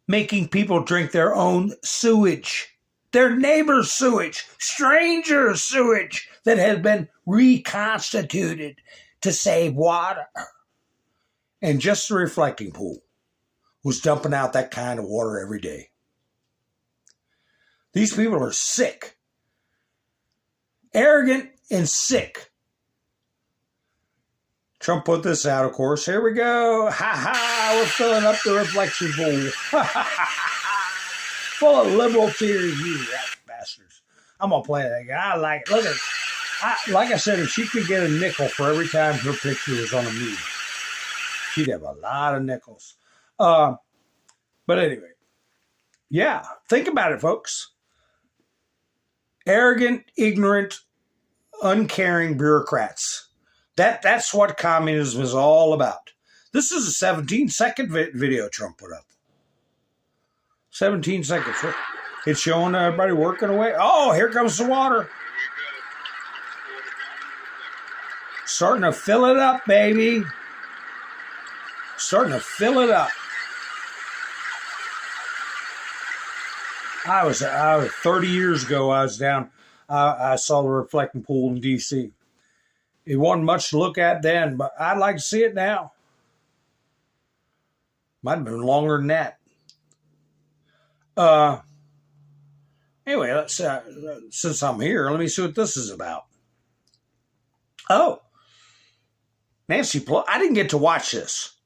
Speaker 1: making people drink their own sewage, their neighbor's sewage, strangers' sewage that has been reconstituted to save water. And just the reflecting pool was dumping out that kind of water every day. These people are sick, arrogant, and sick. Trump put this out, of course. Here we go. Ha ha, we're filling up the reflection pool. Full of liberal tears, you bastards. I'm going to play that guy. I like it. Look at it. Like I said, if she could get a nickel for every time her picture was on the news, she'd have a lot of nickels. But anyway, yeah, think about it, folks. Arrogant, ignorant, uncaring bureaucrats. That's what communism is all about. This is a 17-second video Trump put up. 17 seconds. It's showing everybody working away. Oh, here comes the water. Starting to fill it up, baby. Starting to fill it up. I was 30 years ago. I was down. I saw the reflecting pool in D.C. It wasn't much to look at then, but I'd like to see it now. Might have been longer than that. Anyway, let's since I'm here, let me see what this is about. Oh, Nancy Pelosi. I didn't get to watch this.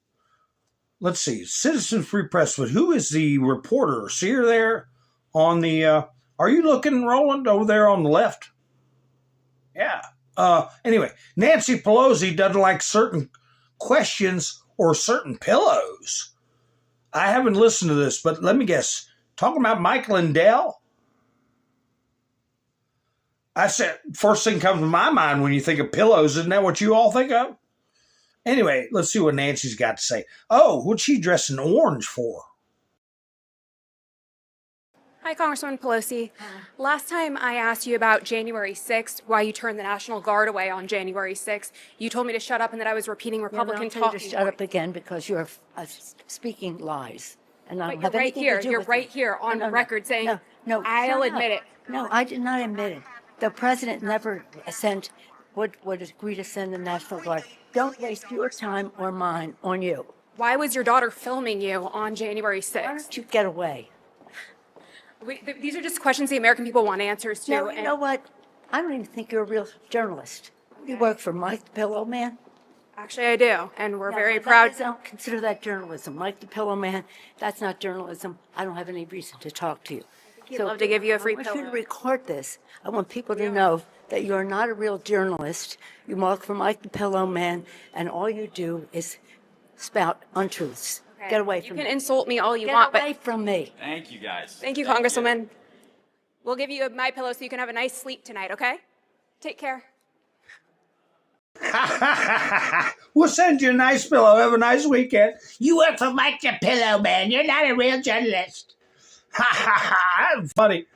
Speaker 1: Let's see. Citizen Free Press. But who is the reporter? See her there on the. Are you looking, Roland, over there on the left? Yeah. Anyway, Nancy Pelosi doesn't like certain questions or certain pillows. I haven't listened to this, but let me guess. Talking about Mike Lindell? I said, first thing comes to my mind when you think of pillows. Isn't that what you all think of? Anyway, let's see what Nancy's got to say. Oh, what's she dressed in orange for?
Speaker 9: Hi, Congresswoman Pelosi. Last time I asked you about January 6th, why you turned the National Guard away on January 6th, you told me to shut up and that I was repeating Republican talking points.
Speaker 10: Shut up again because you're speaking lies. And I don't have
Speaker 9: right
Speaker 10: anything
Speaker 9: here.
Speaker 10: to do
Speaker 9: You're
Speaker 10: with
Speaker 9: right
Speaker 10: it.
Speaker 9: here on record saying,
Speaker 10: no,
Speaker 9: I'll
Speaker 10: shut up.
Speaker 9: admit it.
Speaker 10: No, I did not admit it. The president never would agree to send the National Guard. Don't waste your time or mine on you.
Speaker 9: Why was your daughter filming you on January 6th?
Speaker 10: Why don't you get away?
Speaker 9: These are just questions the American people want answers to.
Speaker 10: No, you know what? I don't even think you're a real journalist. You work for Mike the Pillow Man?
Speaker 9: Actually, I do, and we're very proud.
Speaker 10: I don't consider that journalism. Mike the Pillow Man, that's not journalism. I don't have any reason to talk to you.
Speaker 9: He'd love to give you a free pillow.
Speaker 10: I want you to record this. I want people to know that you're not a real journalist. You work for Mike the Pillow Man, and all you do is spout untruths. Okay. Get away from me.
Speaker 9: You can insult me all you want, but...
Speaker 10: Get away from me.
Speaker 11: Thank you, guys.
Speaker 9: Thank you, Congresswoman. We'll give you my pillow so you can have a nice sleep tonight, okay? Take care.
Speaker 1: We'll send you a nice pillow. Have a nice weekend. You work for Mike the Pillow Man. You're not a real journalist. Funny.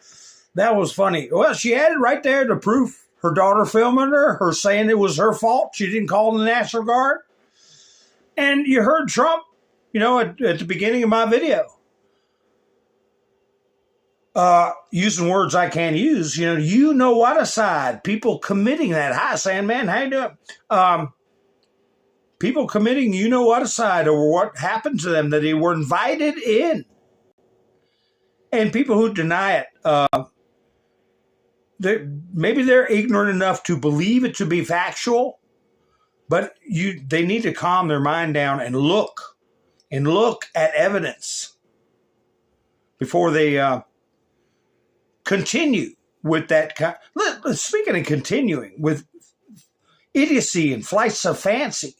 Speaker 1: That was funny. Well, she had it right there to proof. Her daughter filming her saying it was her fault. She didn't call the National Guard. And you heard Trump, at the beginning of my video, using words I can't use. You know what aside. People committing that. Hi, Sandman. How you doing? People committing what aside over what happened to them, that they were invited in. And people who deny it, maybe they're ignorant enough to believe it to be factual, but they need to calm their mind down and look at evidence before they continue with that. Speaking of continuing with idiocy and flights of fancy,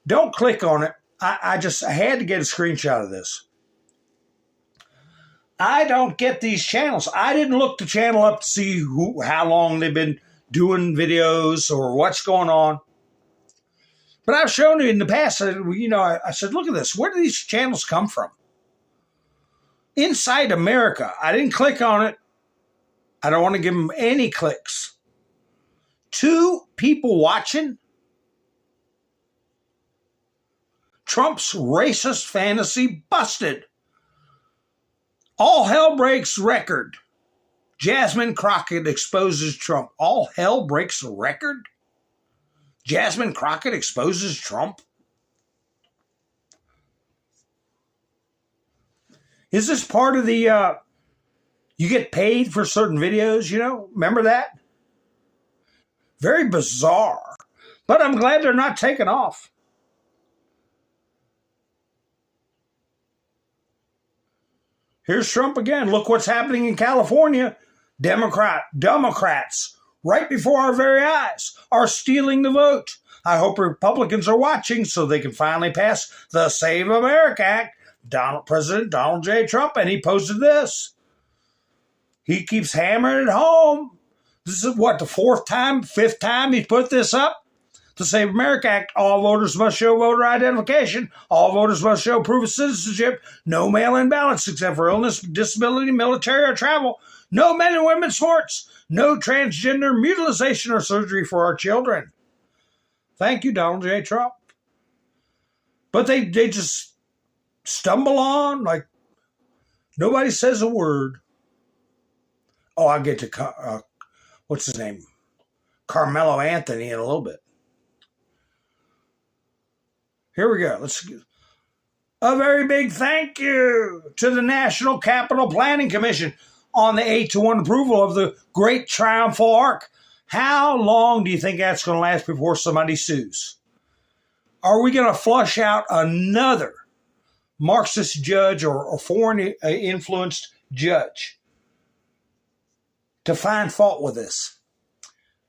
Speaker 1: don't click on it. I had to get a screenshot of this. I don't get these channels. I didn't look the channel up to see how long they've been doing videos or what's going on. But I've shown you in the past, I said, look at this. Where do these channels come from? Inside America. I didn't click on it. I don't want to give them any clicks. 2 people watching. Trump's racist fantasy busted. All hell breaks record. Jasmine Crockett exposes Trump. All hell breaks record? Jasmine Crockett exposes Trump? Is this part of the, you get paid for certain videos, Remember that? Very bizarre. But I'm glad they're not taken off. Here's Trump again. Look what's happening in California. Democrats, right before our very eyes, are stealing the vote. I hope Republicans are watching so they can finally pass the Save America Act. President Donald J. Trump, and he posted this. He keeps hammering it home. This is the 5th time he's put this up? The Save America Act, all voters must show voter identification. All voters must show proof of citizenship. No mail-in ballots except for illness, disability, military, or travel. No men and women sports. No transgender mutilation or surgery for our children. Thank you, Donald J. Trump. But they just stumble on like nobody says a word. Oh, I'll get to, what's his name? Carmelo Anthony in a little bit. Here we go. A very big thank you to the National Capital Planning Commission on the 8-1 approval of the Great Triumphal Arch. How long do you think that's going to last before somebody sues? Are we going to flush out another Marxist judge or foreign influenced judge to find fault with this?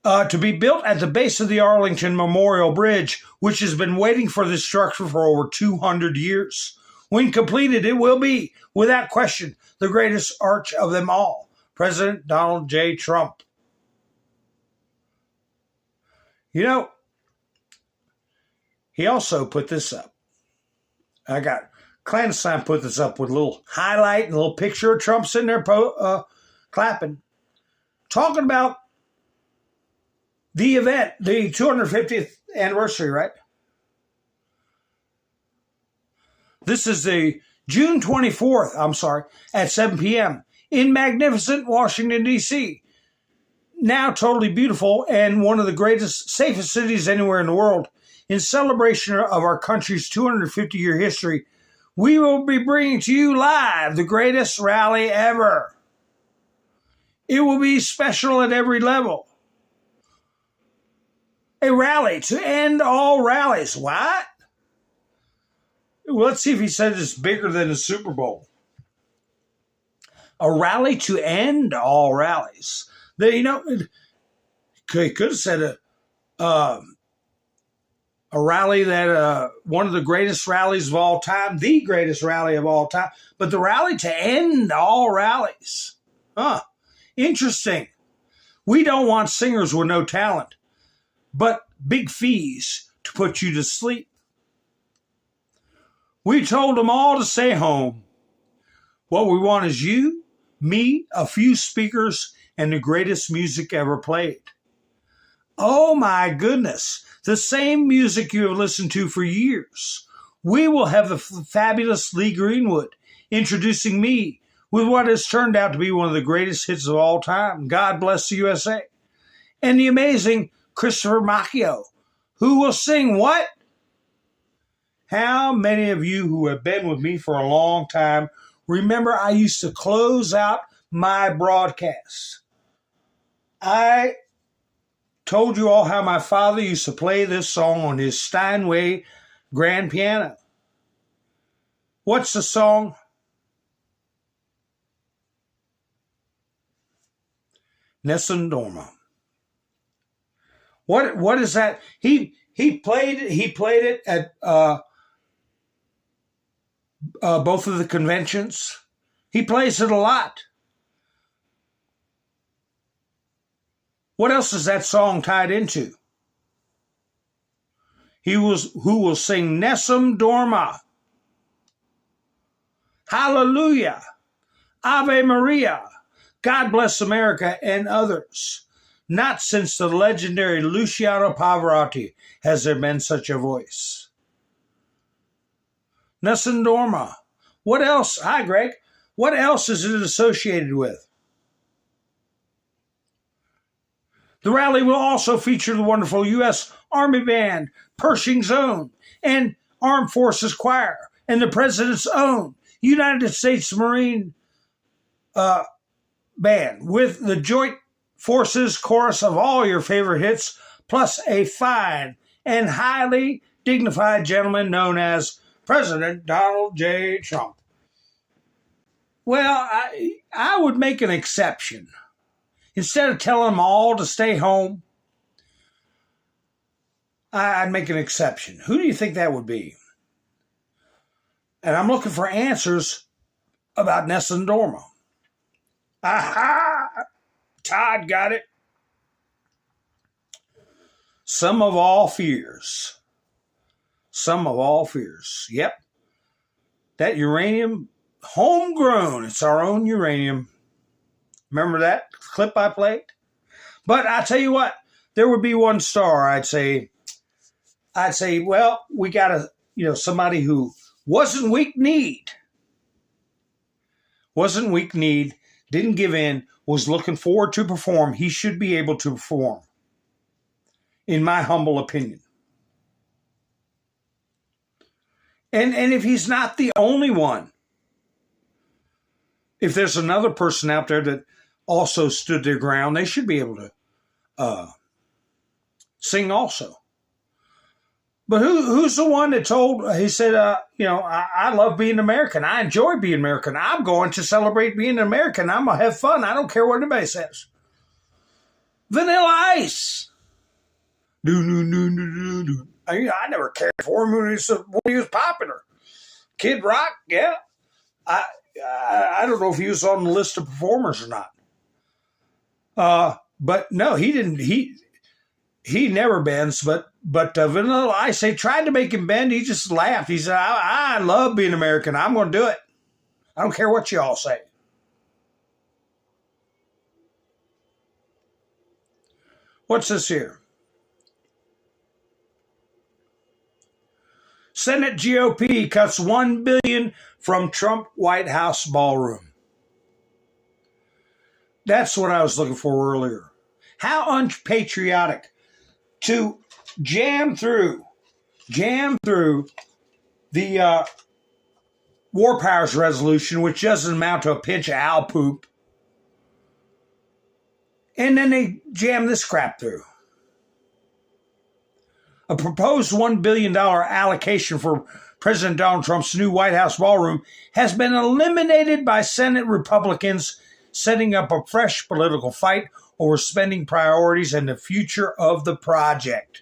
Speaker 1: To be built at the base of the Arlington Memorial Bridge, which has been waiting for this structure for over 200 years. When completed, it will be, without question, the greatest arch of them all. President Donald J. Trump. He also put this up. I got Clandestine put this up with a little highlight and a little picture of Trump sitting there clapping. Talking about the event, the 250th anniversary, right? This is the June 24th, at 7 p.m. in magnificent Washington, D.C. Now totally beautiful and one of the greatest, safest cities anywhere in the world. In celebration of our country's 250-year history, we will be bringing to you live the greatest rally ever. It will be special at every level. A rally to end all rallies. What? Well, let's see if he said it's bigger than the Super Bowl. A rally to end all rallies. He could have said a rally that one of the greatest rallies of all time, the greatest rally of all time, but the rally to end all rallies. Interesting. We don't want singers with no talent, but big fees to put you to sleep. We told them all to stay home. What we want is you, me, a few speakers, and the greatest music ever played. Oh my goodness, the same music you have listened to for years. We will have the fabulous Lee Greenwood introducing me with what has turned out to be one of the greatest hits of all time, God Bless the USA, and the amazing Christopher Macchio, who will sing what? How many of you who have been with me for a long time remember I used to close out my broadcasts? I told you all how my father used to play this song on his Steinway grand piano. What's the song? Nessun Dorma. What is that? He played it at both of the conventions. He plays it a lot. What else is that song tied into? Who will sing Nessun Dorma, Hallelujah, Ave Maria, God Bless America, and others. Not since the legendary Luciano Pavarotti has there been such a voice. Nessun Dorma. What else? Hi, Greg. What else is it associated with? The rally will also feature the wonderful U.S. Army Band, Pershing's Own, and Armed Forces Choir, and the President's Own United States Marine Band, with the Joint Forces chorus of all your favorite hits, plus a fine and highly dignified gentleman known as President Donald J. Trump. Well, I would make an exception. Instead of telling them all to stay home, I'd make an exception. Who do you think that would be? And I'm looking for answers about Nessun Dorma. Aha! Todd got it. Some of all fears. Some of all fears. Yep. That uranium, homegrown. It's our own uranium. Remember that clip I played? But I tell you what, there would be one star. I'd say, well, we got somebody who wasn't weak-kneed, didn't give in, was looking forward to perform. He should be able to perform, in my humble opinion. And if he's not the only one, if there's another person out there that also stood their ground, they should be able to sing also. But who's the one that told, he said, I love being American. I enjoy being American. I'm going to celebrate being American. I'm going to have fun. I don't care what anybody says. Vanilla Ice. I never cared for him when he was popular. Kid Rock, yeah. I don't know if he was on the list of performers or not. But no, he didn't. He never bends. But Vanilla Ice, they tried to make him bend. He just laughed. He said, I love being American. I'm going to do it. I don't care what you all say. What's this here? Senate GOP cuts $1 billion from Trump White House ballroom. That's what I was looking for earlier. How unpatriotic to jam through the War Powers Resolution, which doesn't amount to a pinch of owl poop, and then they jam this crap through. A proposed $1 billion allocation for President Donald Trump's new White House ballroom has been eliminated by Senate Republicans, setting up a fresh political fight over spending priorities and the future of the project.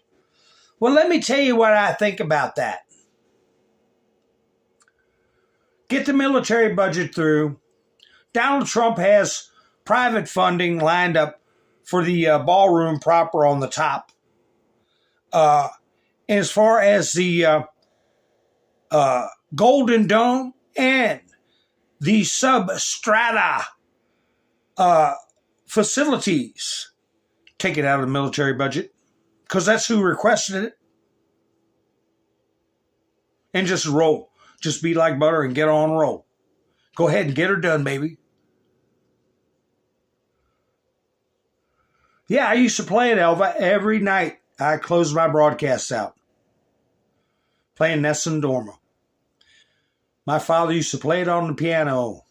Speaker 1: Well, let me tell you what I think about that. Get the military budget through. Donald Trump has private funding lined up for the ballroom proper on the top. And as far as the Golden Dome and the substrata facilities, take it out of the military budget, because that's who requested it. And just roll. Just be like butter and get on roll. Go ahead and get her done, baby. Yeah, I used to play it, Elva, every night. I closed my broadcasts out. Playing Nessun Dorma. My father used to play it on the piano.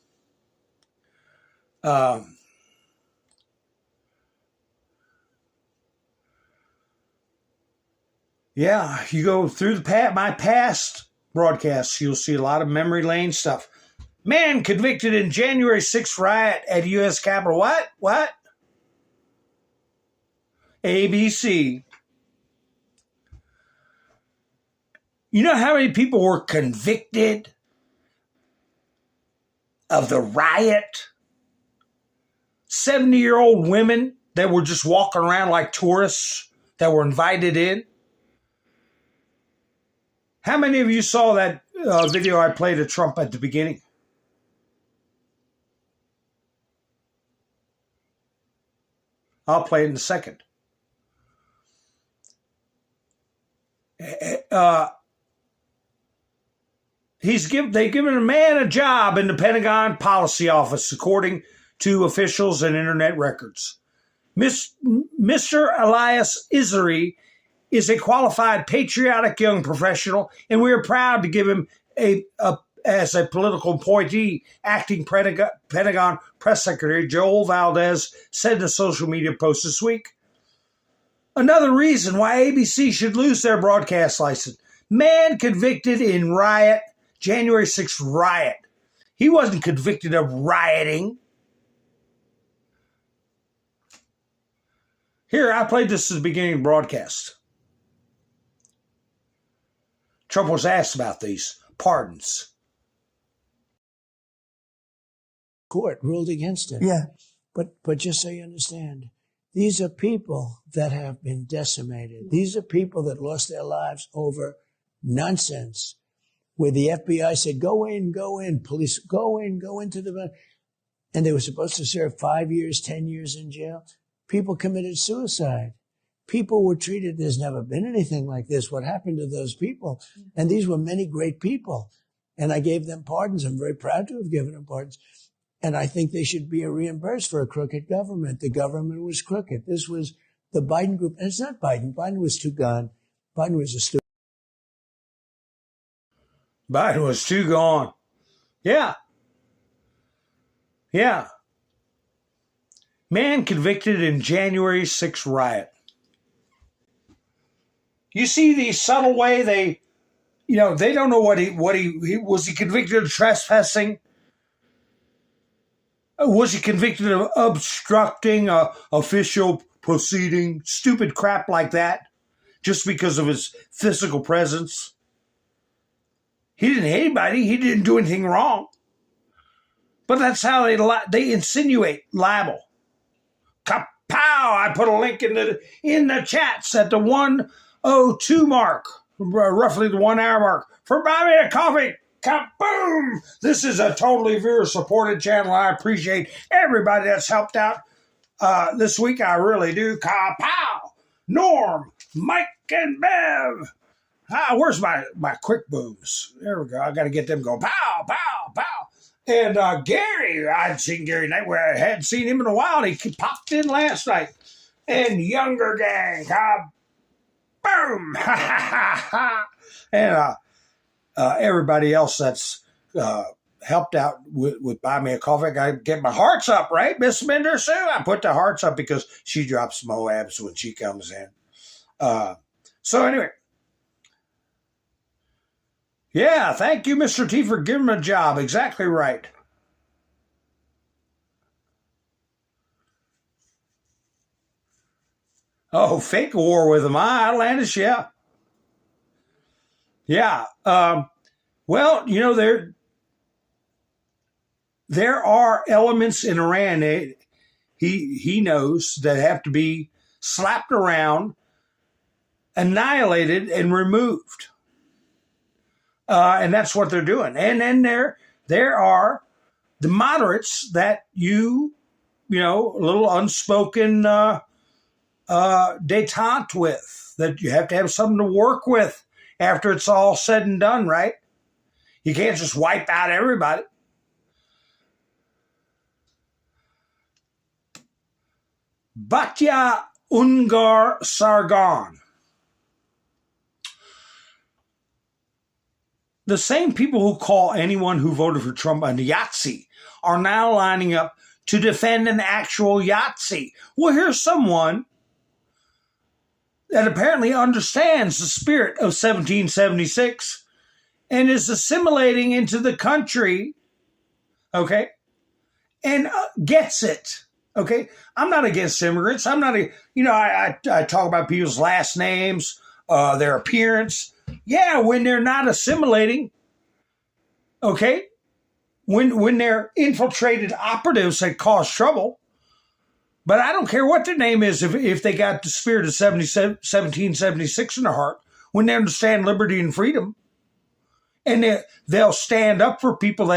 Speaker 1: Yeah, you go through my past broadcasts, you'll see a lot of memory lane stuff. Man convicted in January 6th riot at U.S. Capitol. What? ABC. You know how many people were convicted of the riot? 70-year-old women that were just walking around like tourists that were invited in. How many of you saw that video I played of Trump at the beginning? I'll play it in a second. They've given a man a job in the Pentagon Policy Office, according to officials and internet records. Mr. Elias Isari is a qualified, patriotic young professional, and we are proud to give him as a political appointee. Acting Pentagon Press Secretary Joel Valdez said in a social media post this week. Another reason why ABC should lose their broadcast license. Man convicted in riot, January 6th riot. He wasn't convicted of rioting. Here, I played this at the beginning of the broadcast. Trump was asked about these pardons.
Speaker 2: Court ruled against it. Yeah. But just so you understand, these are people that have been decimated. These are people that lost their lives over nonsense, where the FBI said, go in, police, go into the... And they were supposed to serve 5 years, 10 years in jail. People committed suicide. People were treated, there's never been anything like this. What happened to those people? And these were many great people. And I gave them pardons. I'm very proud to have given them pardons. And I think they should be reimbursed for a crooked government. The government was crooked. This was the Biden group. And it's not Biden. Biden was too gone. Biden was a stupid.
Speaker 1: Biden was too gone. Yeah. Yeah. Man convicted in January 6th riot. You see the subtle way they don't know what he was he convicted of trespassing? Was he convicted of obstructing a official proceeding? Stupid crap like that, just because of his physical presence. He didn't hit anybody. He didn't do anything wrong. But that's how they insinuate libel. Kapow! I put a link in the chats at the 1:02 mark, roughly the 1 hour mark. For Buy Me a Coffee. Kaboom! This is a totally viewer-supported channel. I appreciate everybody that's helped out this week. I really do. Kapow! Norm, Mike, and Bev. Where's my quick booms? There we go. I got to get them going. Pow, pow, pow. And Gary, I'd seen Gary night where I hadn't seen him in a while. He popped in last night. And Younger Gang. Boom! Ha, ha, ha, ha. And everybody else that's helped out with Buy Me a Coffee. I got to get my hearts up, right, Miss Minder Sue? I put the hearts up because she drops Moabs when she comes in. So anyway. Yeah, thank you, Mr. T, for giving him a job. Exactly right. Oh, fake war with him, huh, Atlantis? Yeah. Yeah. Well, you know, there are elements in Iran. he knows that have to be slapped around, annihilated, and removed. And that's what they're doing. And then there are the moderates that you know, a little unspoken detente with, that you have to have something to work with after it's all said and done, right? You can't just wipe out everybody. Batya Ungar Sargon. The same people who call anyone who voted for Trump a Yahtzee are now lining up to defend an actual Yahtzee. Well, here's someone that apparently understands the spirit of 1776 and is assimilating into the country, okay, and gets it, okay? I'm not against immigrants. I'm not, I talk about people's last names, their appearance. Yeah, when they're not assimilating, okay? When they're infiltrated operatives that cause trouble. But I don't care what their name is if they got the spirit of 1776 in their heart, when they understand liberty and freedom. And they'll stand up for people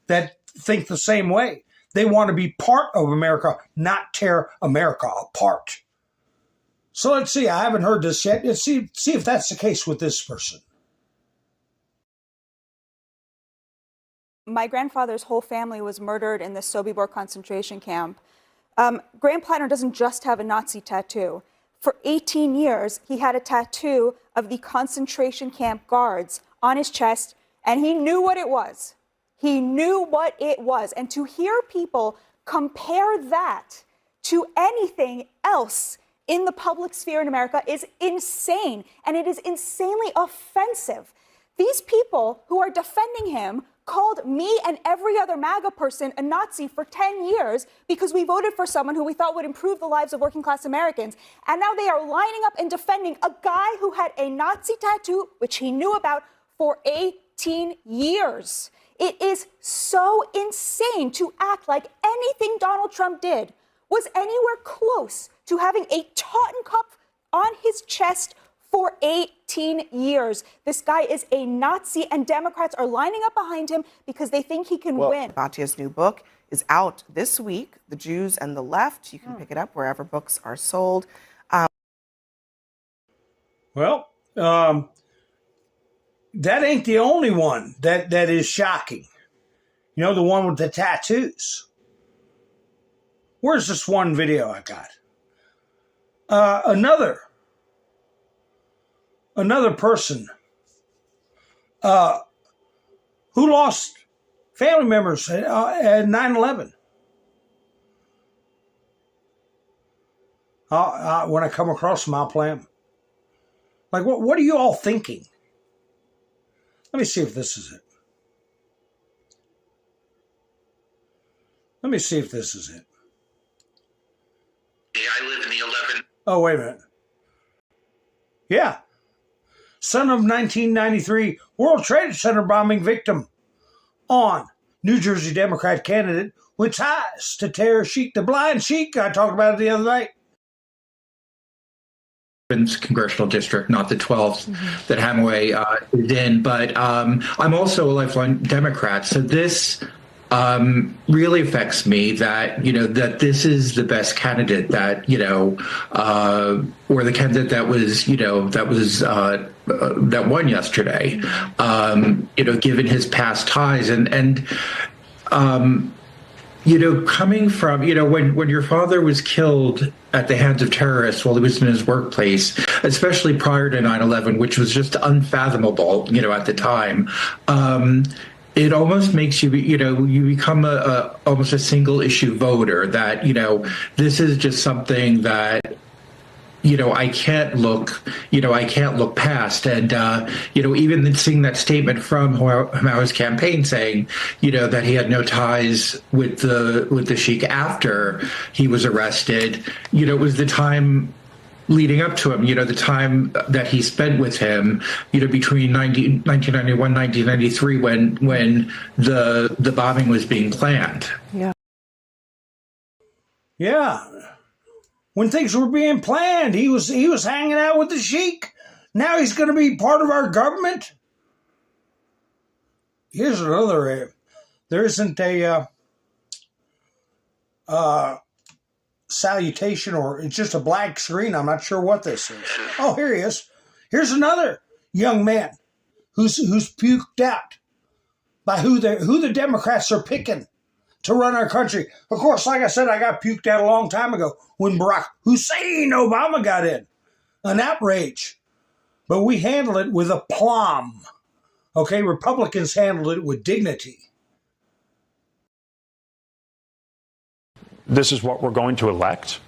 Speaker 1: that think the same way. They want to be part of America, not tear America apart. So let's see. I haven't heard this yet. Let's see if that's the case with this person.
Speaker 11: My grandfather's whole family was murdered in the Sobibor concentration camp. Graham Plattner doesn't just have a Nazi tattoo. For 18 years, he had a tattoo of the concentration camp guards on his chest, and he knew what it was. He knew what it was. And to hear people compare that to anything else in the public sphere in America is insane, and it is insanely offensive. These people who are defending him called me and every other MAGA person a Nazi for 10 years because we voted for someone who we thought would improve the lives of working class Americans. And now they are lining up and defending a guy who had a Nazi tattoo, which he knew about, for 18 years. It is so insane to act like anything Donald Trump did was anywhere close to having a Totten Cup on his chest for 18 years. This guy is a Nazi, and Democrats are lining up behind him because they think he can win.
Speaker 12: Batya's new book is out this week, The Jews and the Left. You can pick it up wherever books are sold.
Speaker 1: Well, that ain't the only one that is shocking. You know, the one with the tattoos. Where's this one video I got? Another person who lost family members at 9/11. When I come across them, I'll play them. Like, what are you all thinking? Let me see if this is it. Let me see if this is it.
Speaker 5: I live in the 11.
Speaker 1: Oh, wait a minute. Yeah. Son of 1993 World Trade Center bombing victim. On New Jersey Democrat candidate with ties to Terror Sheik, the blind sheik. I talked about it the other night.
Speaker 13: Congressional district, not the 12th that Hamaway is in, but I'm also a lifelong Democrat. So this really affects me that, that this is the best candidate that, or the candidate that was, that won yesterday, given his past ties and coming from, when your father was killed at the hands of terrorists while he was in his workplace, especially prior to 9/11, which was just unfathomable, at the time, it almost makes you, you become almost a single issue voter that, this is just something that, I can't look past. And, even seeing that statement from Hamawa's campaign saying, that he had no ties with the Sheik after he was arrested, it was the time leading up to him, the time that he spent with him, between 1991, 1993, when the bombing was being planned.
Speaker 12: Yeah.
Speaker 1: Yeah. When things were being planned, he was hanging out with the sheik. Now he's going to be part of our government. Here's another. There isn't a salutation, or it's just a black screen. I'm not sure what this is. Oh, here he is. Here's another young man who's puked out by who the Democrats are picking to run our country. Of course, like I said, I got puked out a long time ago when Barack Hussein Obama got in. An outrage. But we handled it with aplomb. Okay, Republicans handled it with dignity.
Speaker 14: This is what we're going to elect?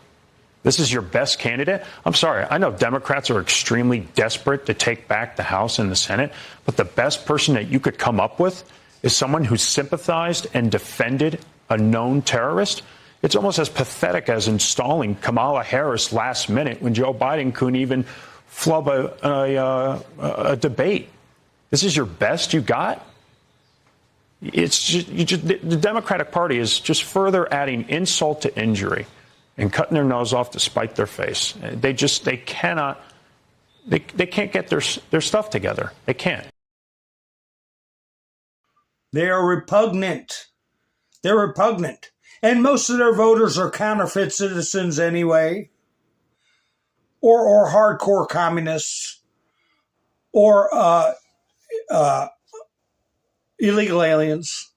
Speaker 14: This is your best candidate? I'm sorry, I know Democrats are extremely desperate to take back the House and the Senate, but the best person that you could come up with is someone who sympathized and defended a known terrorist? It's almost as pathetic as installing Kamala Harris last minute when Joe Biden couldn't even flub a debate. This is your best you got? It's just, the Democratic Party is just further adding insult to injury and cutting their nose off to spite their face. They can't get their stuff together. They can't.
Speaker 1: They are repugnant. They're repugnant. And most of their voters are counterfeit citizens anyway, or hardcore communists, or illegal aliens,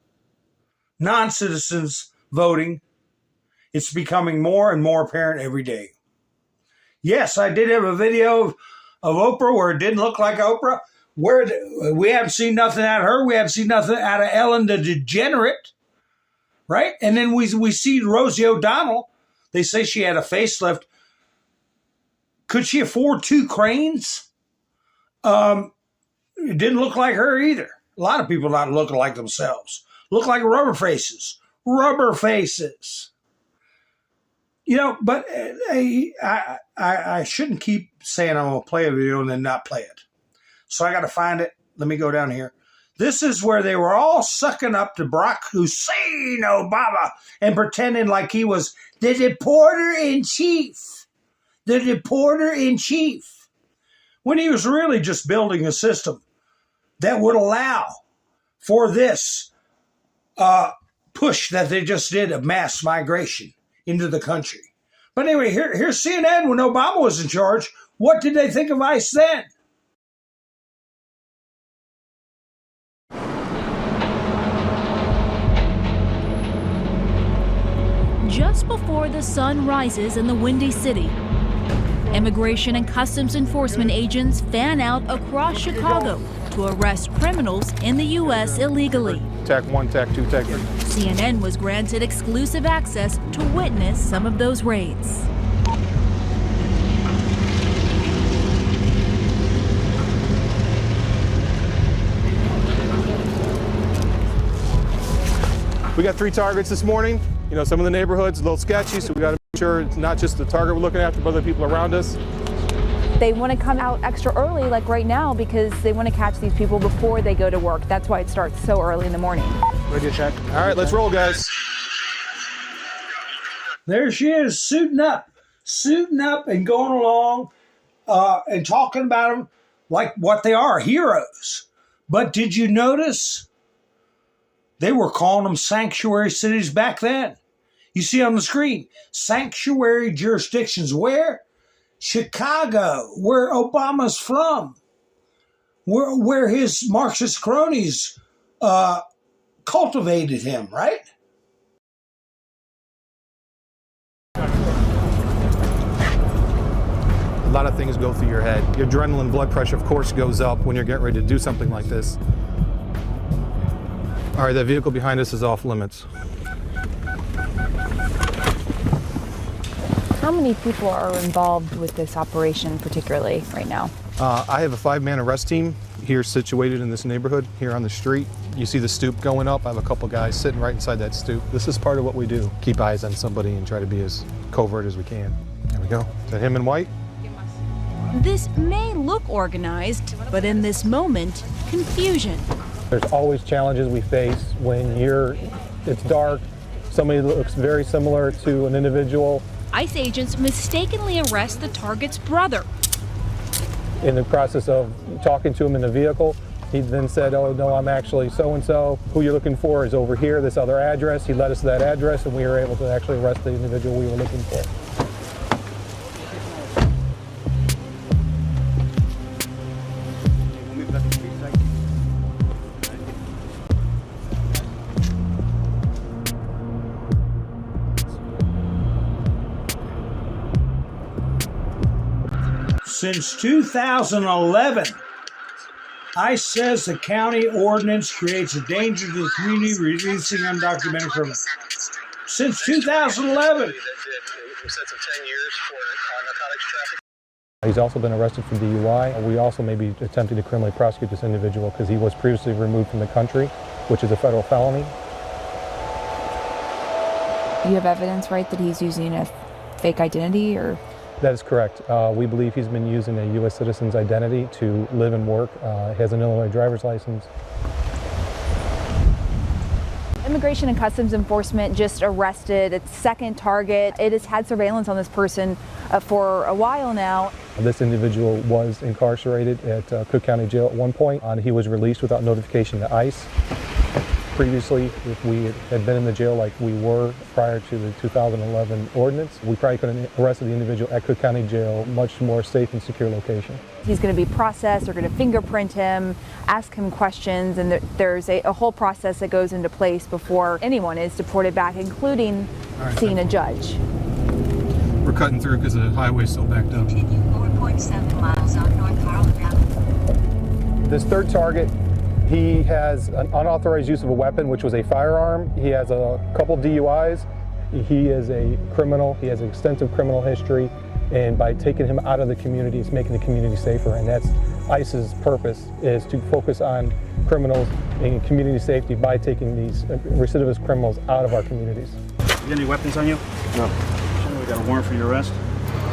Speaker 1: non-citizens voting. It's becoming more and more apparent every day. Yes, I did have a video of Oprah where it didn't look like Oprah. Where we haven't seen nothing out of her. We haven't seen nothing out of Ellen the Degenerate, right? And then we see Rosie O'Donnell. They say she had a facelift. Could she afford 2 cranes? It didn't look like her either. A lot of people not looking like themselves. Look like rubber faces. Rubber faces. You know, but I shouldn't keep saying I'm going to play a video and then not play it. So I got to find it. Let me go down here. This is where they were all sucking up to Barack Hussein Obama and pretending like he was the deporter-in-chief. The deporter-in-chief. When he was really just building a system that would allow for this push that they just did of mass migration into the country. But anyway, here's CNN when Obama was in charge. What did they think of ICE then?
Speaker 15: Just before the sun rises in the Windy City, Immigration and Customs Enforcement agents fan out across Chicago to arrest criminals in the U.S. illegally.
Speaker 16: Tech 1, Tech 2, Tech 3.
Speaker 15: CNN was granted exclusive access to witness some of those raids.
Speaker 16: We got 3 targets this morning. You know, some of the neighborhoods a little sketchy, so we got to make sure it's not just the target we're looking after, but other people around us.
Speaker 17: They want to come out extra early, like right now, because they want to catch these people before they go to work. That's why it starts so early in the morning.
Speaker 16: Ready to check? All right, let's roll, guys.
Speaker 1: There she is, suiting up and going along and talking about them like what they are, heroes. But did you notice they were calling them sanctuary cities back then? You see on the screen, sanctuary jurisdictions. Where? Chicago, where Obama's from, where his Marxist cronies cultivated him, right?
Speaker 16: A lot of things go through your head. Your adrenaline, blood pressure, of course, goes up when you're getting ready to do something like this. All right, that vehicle behind us is off limits.
Speaker 17: How many people are involved with this operation particularly right now?
Speaker 16: I have a 5-man arrest team here situated in this neighborhood, here on the street. You see the stoop going up. I have a couple guys sitting right inside that stoop. This is part of what we do. Keep eyes on somebody and try to be as covert as we can. There we go. Is that him in white?
Speaker 15: This may look organized, but in this moment, confusion.
Speaker 18: There's always challenges we face when it's dark,
Speaker 16: Somebody that looks very similar to an individual.
Speaker 15: ICE agents mistakenly arrest the target's brother.
Speaker 16: In the process of talking to him in the vehicle, he then said, "Oh no, I'm actually so-and-so. Who you're looking for is over here, this other address." He led us to that address, and we were able to actually arrest the individual we were looking for.
Speaker 1: Since 2011, ICE says the county ordinance creates a danger to the community, releasing undocumented criminals. Since 2011.
Speaker 16: He's also been arrested for DUI. We also may be attempting to criminally prosecute this individual because he was previously removed from the country, which is a federal felony.
Speaker 17: You have evidence, right, that he's using a fake identity, or?
Speaker 16: That is correct. We believe he's been using a U.S. citizen's identity to live and work. He has an Illinois driver's license.
Speaker 17: Immigration and Customs Enforcement just arrested its second target. It has had surveillance on this person for a while now.
Speaker 16: This individual was incarcerated at Cook County Jail at one point. He was released without notification to ICE. Previously, if we had been in the jail like we were prior to the 2011 ordinance, we probably could have arrested the individual at Cook County Jail, much more safe and secure location.
Speaker 17: He's going to be processed, they're going to fingerprint him, ask him questions, and there's a whole process that goes into place before anyone is deported back, including seeing a judge.
Speaker 16: We're cutting through because the highway's still backed up.
Speaker 18: Continue 4.7 miles on North Carlin Avenue.
Speaker 16: This third target, he has an unauthorized use of a weapon, which was a firearm. He has a couple DUIs. He is a criminal. He has an extensive criminal history. And by taking him out of the community, it's making the community safer. And that's ICE's purpose, is to focus on criminals and community safety by taking these recidivist criminals out of our communities.
Speaker 19: You got any weapons on you? No. We got a warrant for your arrest?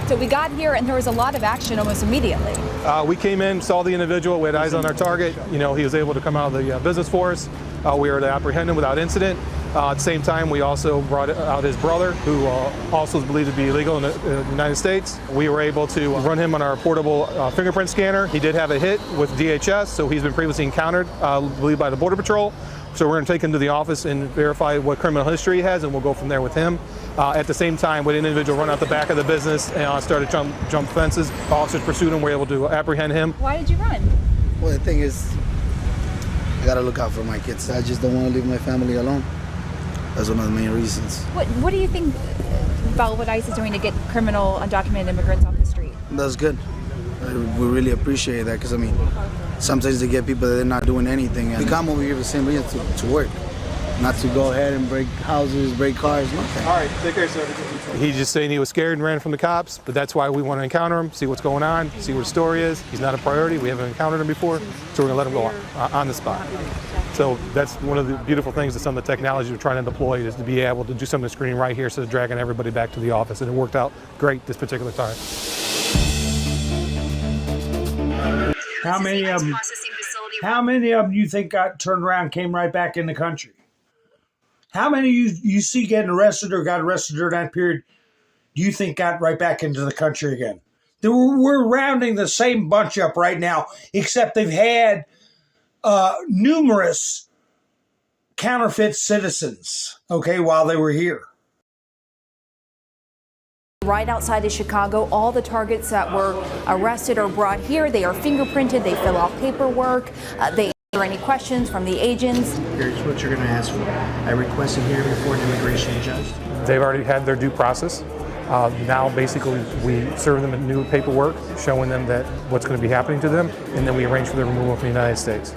Speaker 17: So we got here and there was a lot of action almost immediately.
Speaker 16: We came in, saw the individual, we had eyes on our target. You know, he was able to come out of the business for us. We were able to apprehend him without incident. At the same time, we also brought out his brother, who also is believed to be illegal in the United States. We were able to run him on our portable fingerprint scanner. He did have a hit with DHS, so he's been previously encountered, I believe, by the Border Patrol. So we're going to take him to the office and verify what criminal history he has, and we'll go from there with him. At the same time, with an individual run out the back of the business and started jump fences, officers pursued him, were able to apprehend him.
Speaker 17: Why did you run?
Speaker 20: Well, the thing is, I gotta look out for my kids. I just don't want to leave my family alone. That's one of the main reasons.
Speaker 17: What do you think about what ICE is doing to get criminal undocumented immigrants off the street?
Speaker 20: That's good. We really appreciate that, because I mean, sometimes they get people that they're not doing anything. And we come over here for the same reason, to work. Not to go ahead and break houses, break cars, nothing.
Speaker 16: All right, take care, sir. He's just saying he was scared and ran from the cops, but that's why we want to encounter him, see what's going on, see what his story is. He's not a priority. We haven't encountered him before, so we're going to let him go on the spot. So that's one of the beautiful things that some of the technology we're trying to deploy is to be able to do some of the screening right here instead of dragging everybody back to the office, and it worked out great this particular time.
Speaker 1: How many of them you think got turned around, came right back in the country? How many you see getting arrested or got arrested during that period, do you think got right back into the country again? We're rounding the same bunch up right now, except they've had numerous counterfeit citizens, okay, while they were here.
Speaker 17: Right outside of Chicago, all the targets that were arrested are brought here. They are fingerprinted. They fill out paperwork. They answer any questions from the agents.
Speaker 21: Here's what you're going to ask for. I request a hearing before an immigration judge.
Speaker 16: They've already had their due process. Now, basically, we serve them a new paperwork showing them that what's going to be happening to them, and then we arrange for their removal from the United States.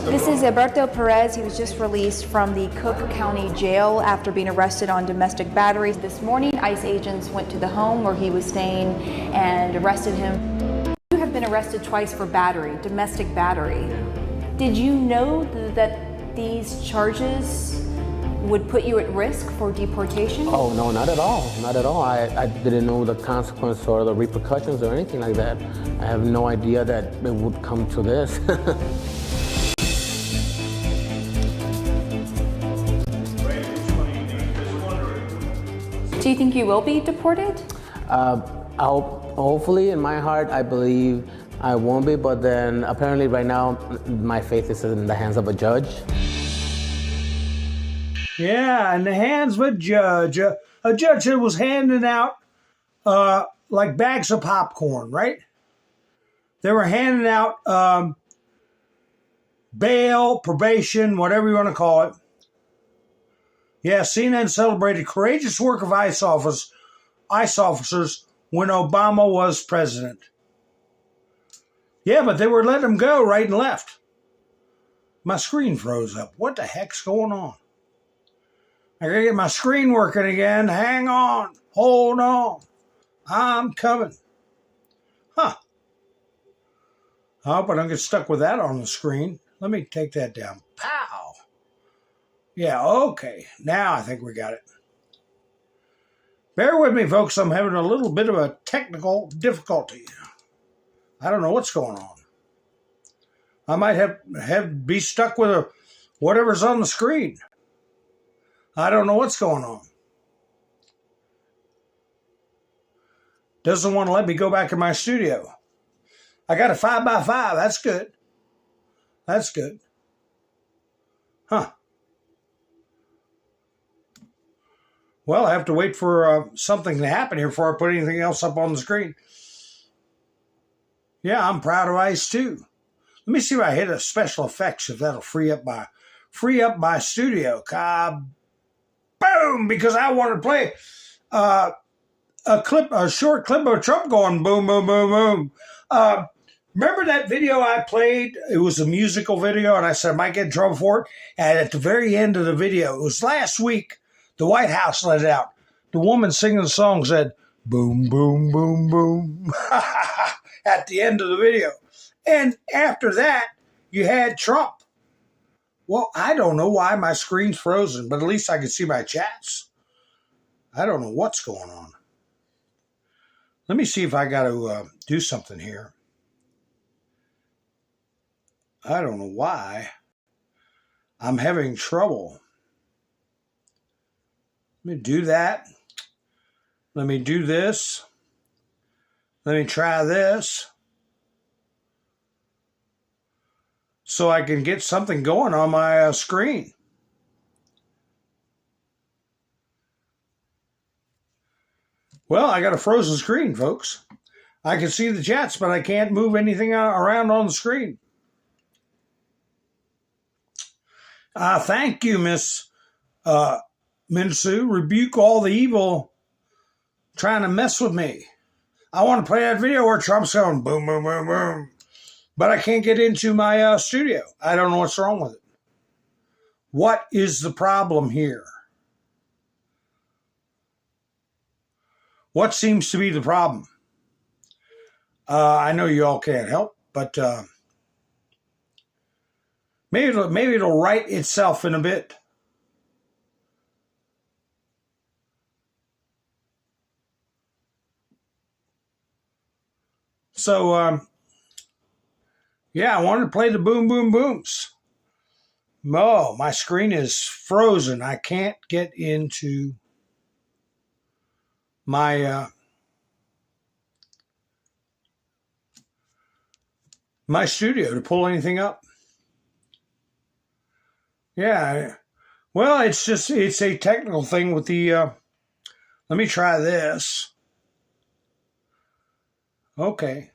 Speaker 17: This is Alberto Perez. He was just released from the Cook County Jail after being arrested on domestic battery. This morning, ICE agents went to the home where he was staying and arrested him. You have been arrested twice for battery, domestic battery. Did you know that these charges would put you at risk for deportation?
Speaker 22: Oh, no, not at all. Not at all. I didn't know the consequence or the repercussions or anything like that. I have no idea that it would come to this.
Speaker 17: Do you think you will be deported?
Speaker 22: Hopefully, in my heart, I believe I won't be, but then apparently right now, my faith is in the hands of a judge.
Speaker 1: Yeah, in the hands of a judge. A judge that was handing out like bags of popcorn, right? They were handing out bail, probation, whatever you want to call it. Yeah, CNN celebrated courageous work of ICE officers when Obama was president. Yeah, but they were letting them go right and left. My screen froze up. What the heck's going on? I gotta get my screen working again. Hang on. Hold on. I'm coming. Huh. I hope I don't get stuck with that on the screen. Let me take that down. Pow. Yeah, okay. Now I think we got it. Bear with me, folks. I'm having a little bit of a technical difficulty. I don't know what's going on. I might have be stuck with whatever's on the screen. I don't know what's going on. Doesn't want to let me go back in my studio. I got a 5x5. That's good. That's good. Huh. Well, I have to wait for something to happen here before I put anything else up on the screen. Yeah, I'm proud of ICE too. Let me see if I hit a special effects, if that'll free up my studio. Boom! Because I want to play a short clip of Trump going boom, boom, boom, boom. Remember that video I played? It was a musical video, and I said I might get in trouble for it. And at the very end of the video, it was last week, the White House let it out. The woman singing the song said, boom, boom, boom, boom, at the end of the video. And after that, you had Trump. Well, I don't know why my screen's frozen, but at least I can see my chats. I don't know what's going on. Let me see if I got to do something here. I don't know why I'm having trouble. Let me do that. Let me do this. Let me try this. So I can get something going on my screen. Well, I got a frozen screen, folks. I can see the chats, but I can't move anything around on the screen. Thank you, Miss Minsu. Rebuke all the evil trying to mess with me. I want to play that video where Trump's going boom, boom, boom, boom. But I can't get into my studio. I don't know what's wrong with it. What is the problem here? What seems to be the problem? I know you all can't help, but maybe it'll right itself in a bit. So, yeah, I wanted to play the boom, boom, booms. Oh, my screen is frozen. I can't get into my my studio to pull anything up. Yeah, well, it's a technical thing with the, let me try this. Okay.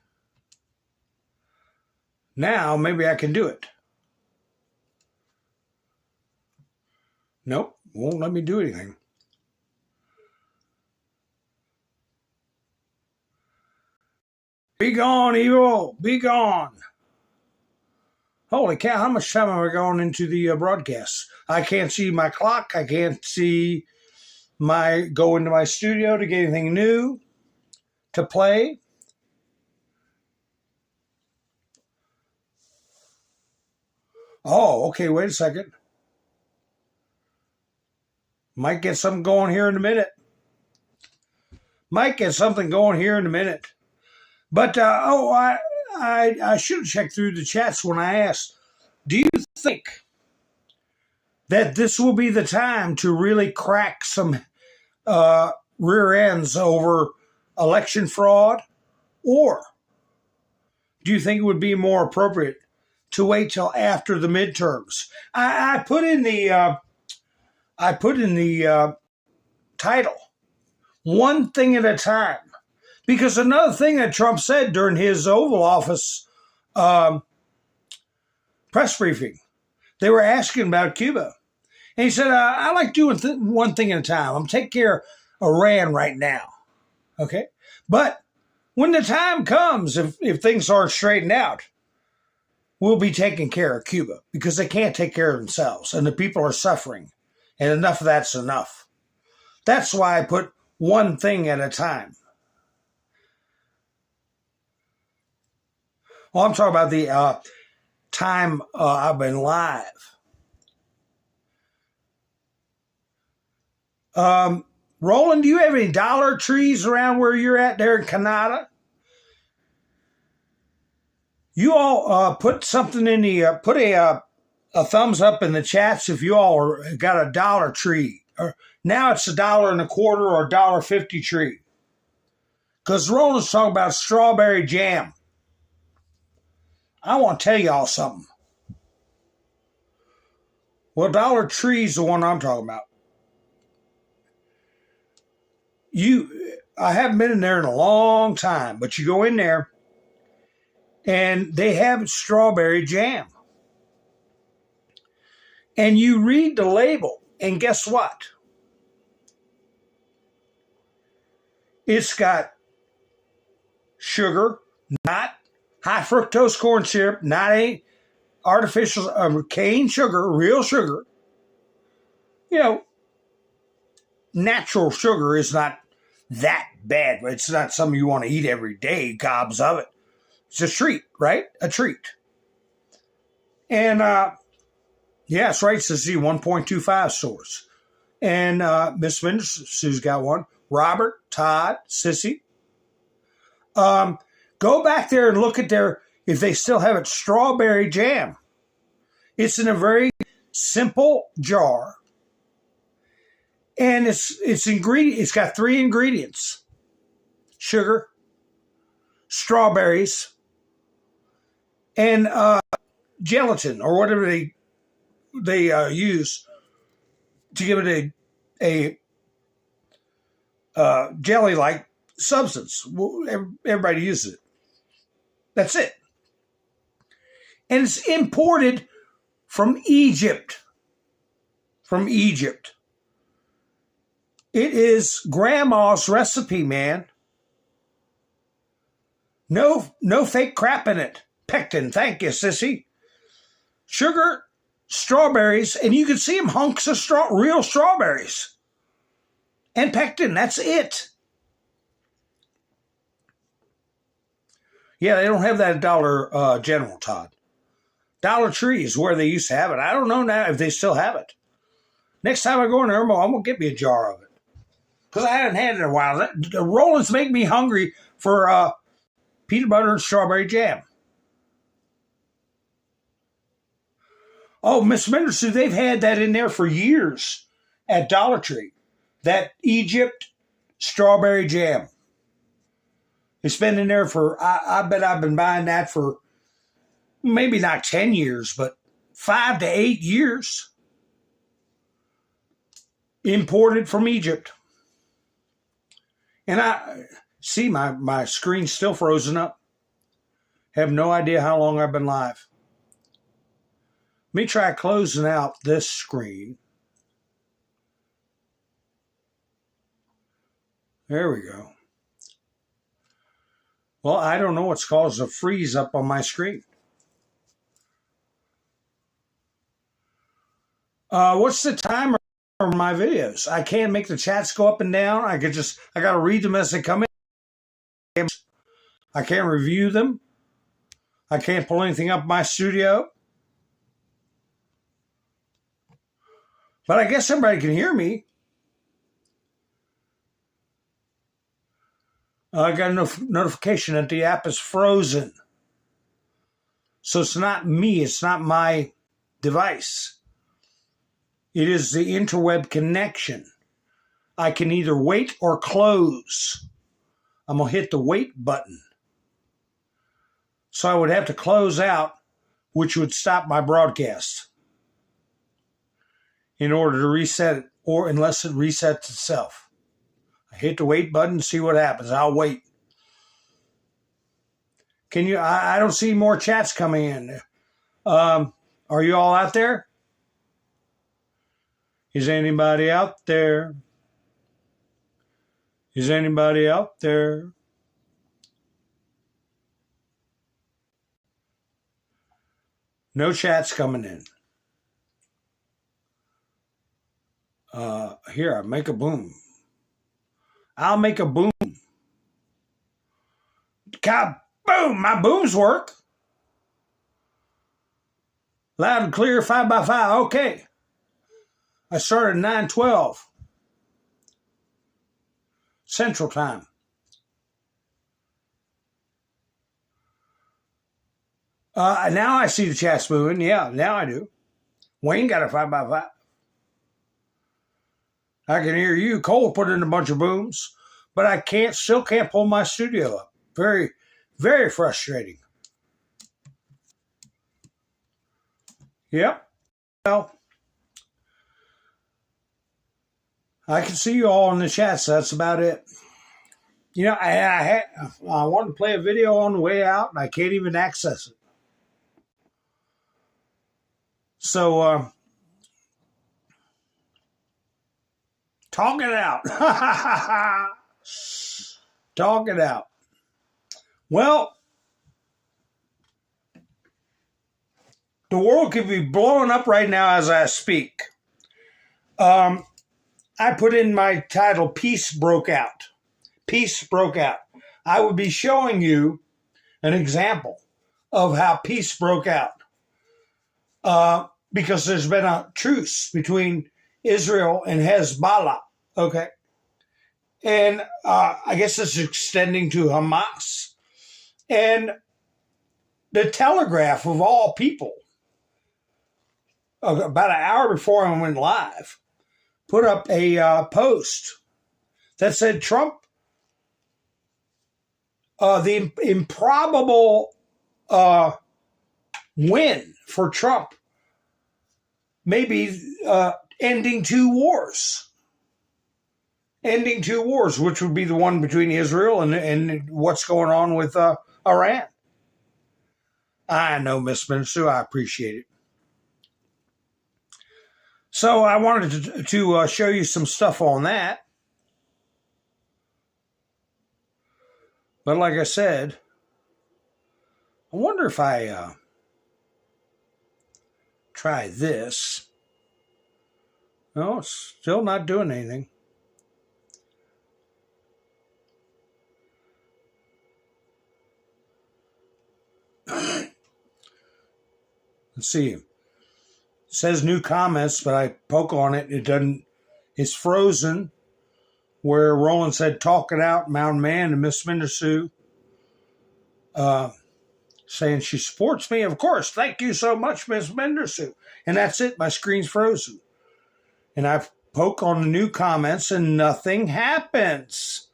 Speaker 1: Now, maybe I can do it. Nope, won't let me do anything. Be gone, evil! Be gone! Holy cow, how much time have I gone into the broadcast? I can't see my clock. I can't see go into my studio to get anything new to play. Oh, okay, wait a second. Might get something going here in a minute. Might get something going here in a minute. But, I should have checked through the chats when I asked, do you think that this will be the time to really crack some rear ends over election fraud? Or do you think it would be more appropriate to wait till after the midterms? I put in the title, one thing at a time, because another thing that Trump said during his Oval Office press briefing, they were asking about Cuba, and he said, "I like doing one thing at a time. I'm taking care of Iran right now, okay, but." When the time comes, if things aren't straightened out, we'll be taking care of Cuba because they can't take care of themselves and the people are suffering. And enough of that's enough. That's why I put one thing at a time. Well, I'm talking about the time I've been live. Roland, do you have any Dollar Trees around where you're at there in Canada? You all put something in the, put a thumbs up in the chats if you all got a Dollar Tree. Or now it's $1.25 or $1.50 tree. Because Roland's talking about strawberry jam. I want to tell y'all something. Well, Dollar Tree's the one I'm talking about. I haven't been in there in a long time, but you go in there and they have strawberry jam. And you read the label, and guess what? It's got sugar, not high fructose corn syrup, not any artificial cane sugar, real sugar. You know, natural sugar is not that bad, but it's not something you want to eat every day, gobs of it. It's a treat, right? A treat. And, yeah, it's right, Sissy, 1.25 stores. And Miss Sue's got one. Robert, Todd, Sissy. Go back there and look at if they still have it, strawberry jam. It's in a very simple jar. And it's got 3 ingredients. Sugar, strawberries, and gelatin, or whatever they use to give it a jelly-like substance. Everybody uses it. That's it. And it's imported from Egypt. From Egypt. It is grandma's recipe, man. No fake crap in it. Pectin, thank you, sissy. Sugar, strawberries, and you can see them hunks of real strawberries. And pectin, that's it. Yeah, they don't have that at Dollar General, Todd. Dollar Tree is where they used to have it. I don't know now if they still have it. Next time I go in there, I'm going to get me a jar of it. Because I haven't had it in a while. The Rollins make me hungry for peanut butter and strawberry jam. Oh, Miss Menderson, they've had that in there for years at Dollar Tree. That Egypt strawberry jam. It's been in there for, I bet I've been buying that for maybe not 10 years, but 5 to 8 years. Imported from Egypt. And I see my screen's still frozen up. Have no idea how long I've been live. Let me try closing out this screen. There we go. Well, I don't know what's caused a freeze up on my screen. What's the timer on my videos? I can't make the chats go up and down. I got to read them as they come in. I can't review them. I can't pull anything up my studio. But I guess everybody can hear me. I got a notification that the app is frozen. So it's not me. It's not my device. It is the interweb connection. I can either wait or close. I'm going to hit the wait button. So I would have to close out, which would stop my broadcast in order to reset it, or unless it resets itself. I hit the wait button, see what happens. I'll wait. Can you? I don't see more chats coming in. Are you all out there? Is anybody out there? Is anybody out there? No chats coming in. Here, I'll make a boom. I'll make a boom. Boom! My booms work. Loud and clear, 5x5. Okay. I started at 9:12 Central Time. Now I see the chats moving. Yeah, now I do. Wayne got a 5x5. I can hear you. Cole put in a bunch of booms, but I still can't pull my studio up. Very, very frustrating. Yep. Well, I can see you all in the chat, so that's about it. You know, I wanted to play a video on the way out, and I can't even access it. So, talk it out. Talk it out. Well, the world could be blowing up right now as I speak. I put in my title, Peace Broke Out. Peace broke out. I would be showing you an example of how peace broke out. Because there's been a truce between Israel and Hezbollah. Okay. And I guess it's extending to Hamas. And the Telegraph, of all people, about an hour before I went live, put up a post that said Trump, the improbable win for Trump, maybe ending two wars. Ending two wars, which would be the one between Israel and what's going on with Iran. I know, Miss Minister, I appreciate it. So I wanted to show you some stuff on that. But like I said, I wonder if I try this. No, it's still not doing anything. Let's see. It says new comments, but I poke on it. It doesn't. It's frozen. Where Roland said, "Talk it out, Mountain Man," and Miss Mindersue saying she supports me. Of course, thank you so much, Miss Mindersue. And that's it. My screen's frozen, and I poke on the new comments, and nothing happens.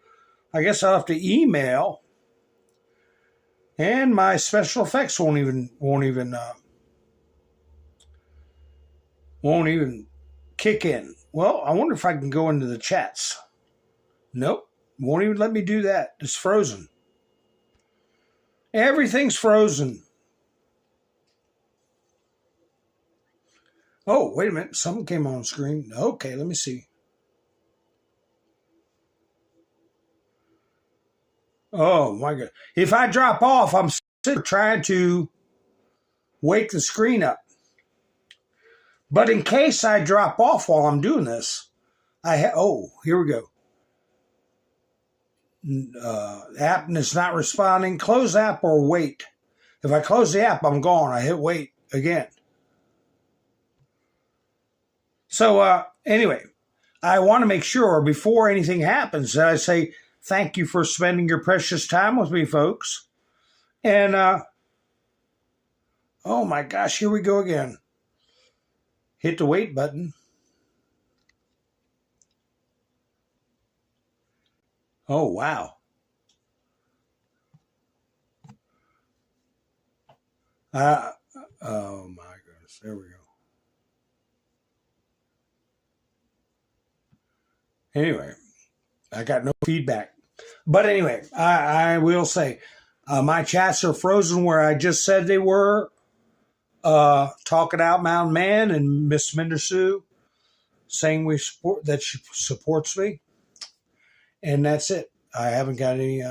Speaker 1: I guess I'll have to email, and my special effects won't even kick in. Well, I wonder if I can go into the chats. Nope, won't even let me do that. It's frozen. Everything's frozen. Oh, wait a minute. Something came on screen. Okay, let me see. Oh, my God. If I drop off, I'm still trying to wake the screen up. But in case I drop off while I'm doing this, here we go. App is not responding. Close app or wait. If I close the app, I'm gone. I hit wait again. So anyway, I want to make sure before anything happens that I say thank you for spending your precious time with me, folks. And oh my gosh, here we go again. Hit the wait button. Oh, wow. Oh, my goodness. There we go. Anyway, I got no feedback. But anyway, I will say my chats are frozen where I just said they were. Talking Out Mountain Man and Miss Mindersu saying that she supports me. And that's it. I haven't got any,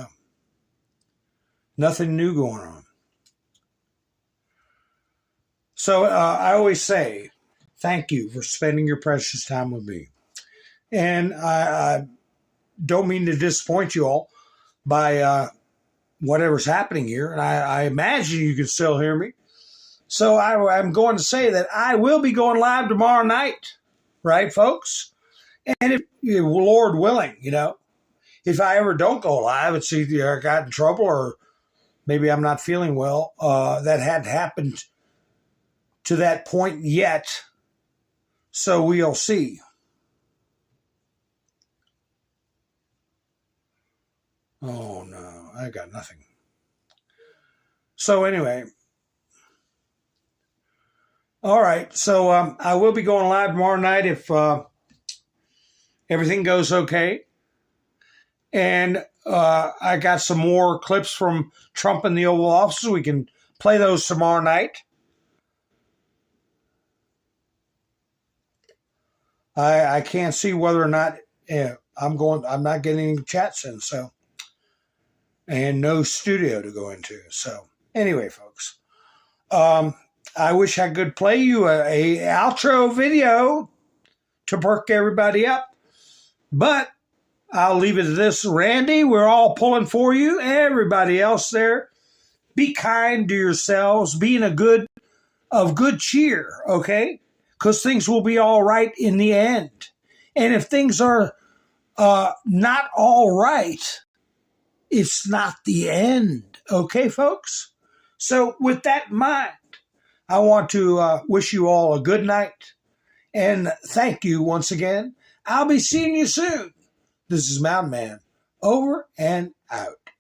Speaker 1: nothing new going on. So I always say, thank you for spending your precious time with me. And I don't mean to disappoint you all by whatever's happening here. And I imagine you can still hear me. So I'm going to say that I will be going live tomorrow night. Right, folks? And if Lord willing, if I ever don't go live, it's either I got in trouble or maybe I'm not feeling well. That hadn't happened to that point yet. So we'll see. Oh, no, I got nothing. So anyway. All right. So I will be going live tomorrow night if everything goes okay. And I got some more clips from Trump in the Oval Office. We can play those tomorrow night. I can't see whether or not I'm not getting any chats in, so, and no studio to go into. So anyway, folks, I wish I could play you a outro video to perk everybody up, but I'll leave it to this. Randy, we're all pulling for you. Everybody else there, be kind to yourselves, being of good cheer, okay? Because things will be all right in the end. And if things are not all right, it's not the end, okay, folks? So with that in mind, I want to wish you all a good night. And thank you once again. I'll be seeing you soon. This is Mountain Man, over and out.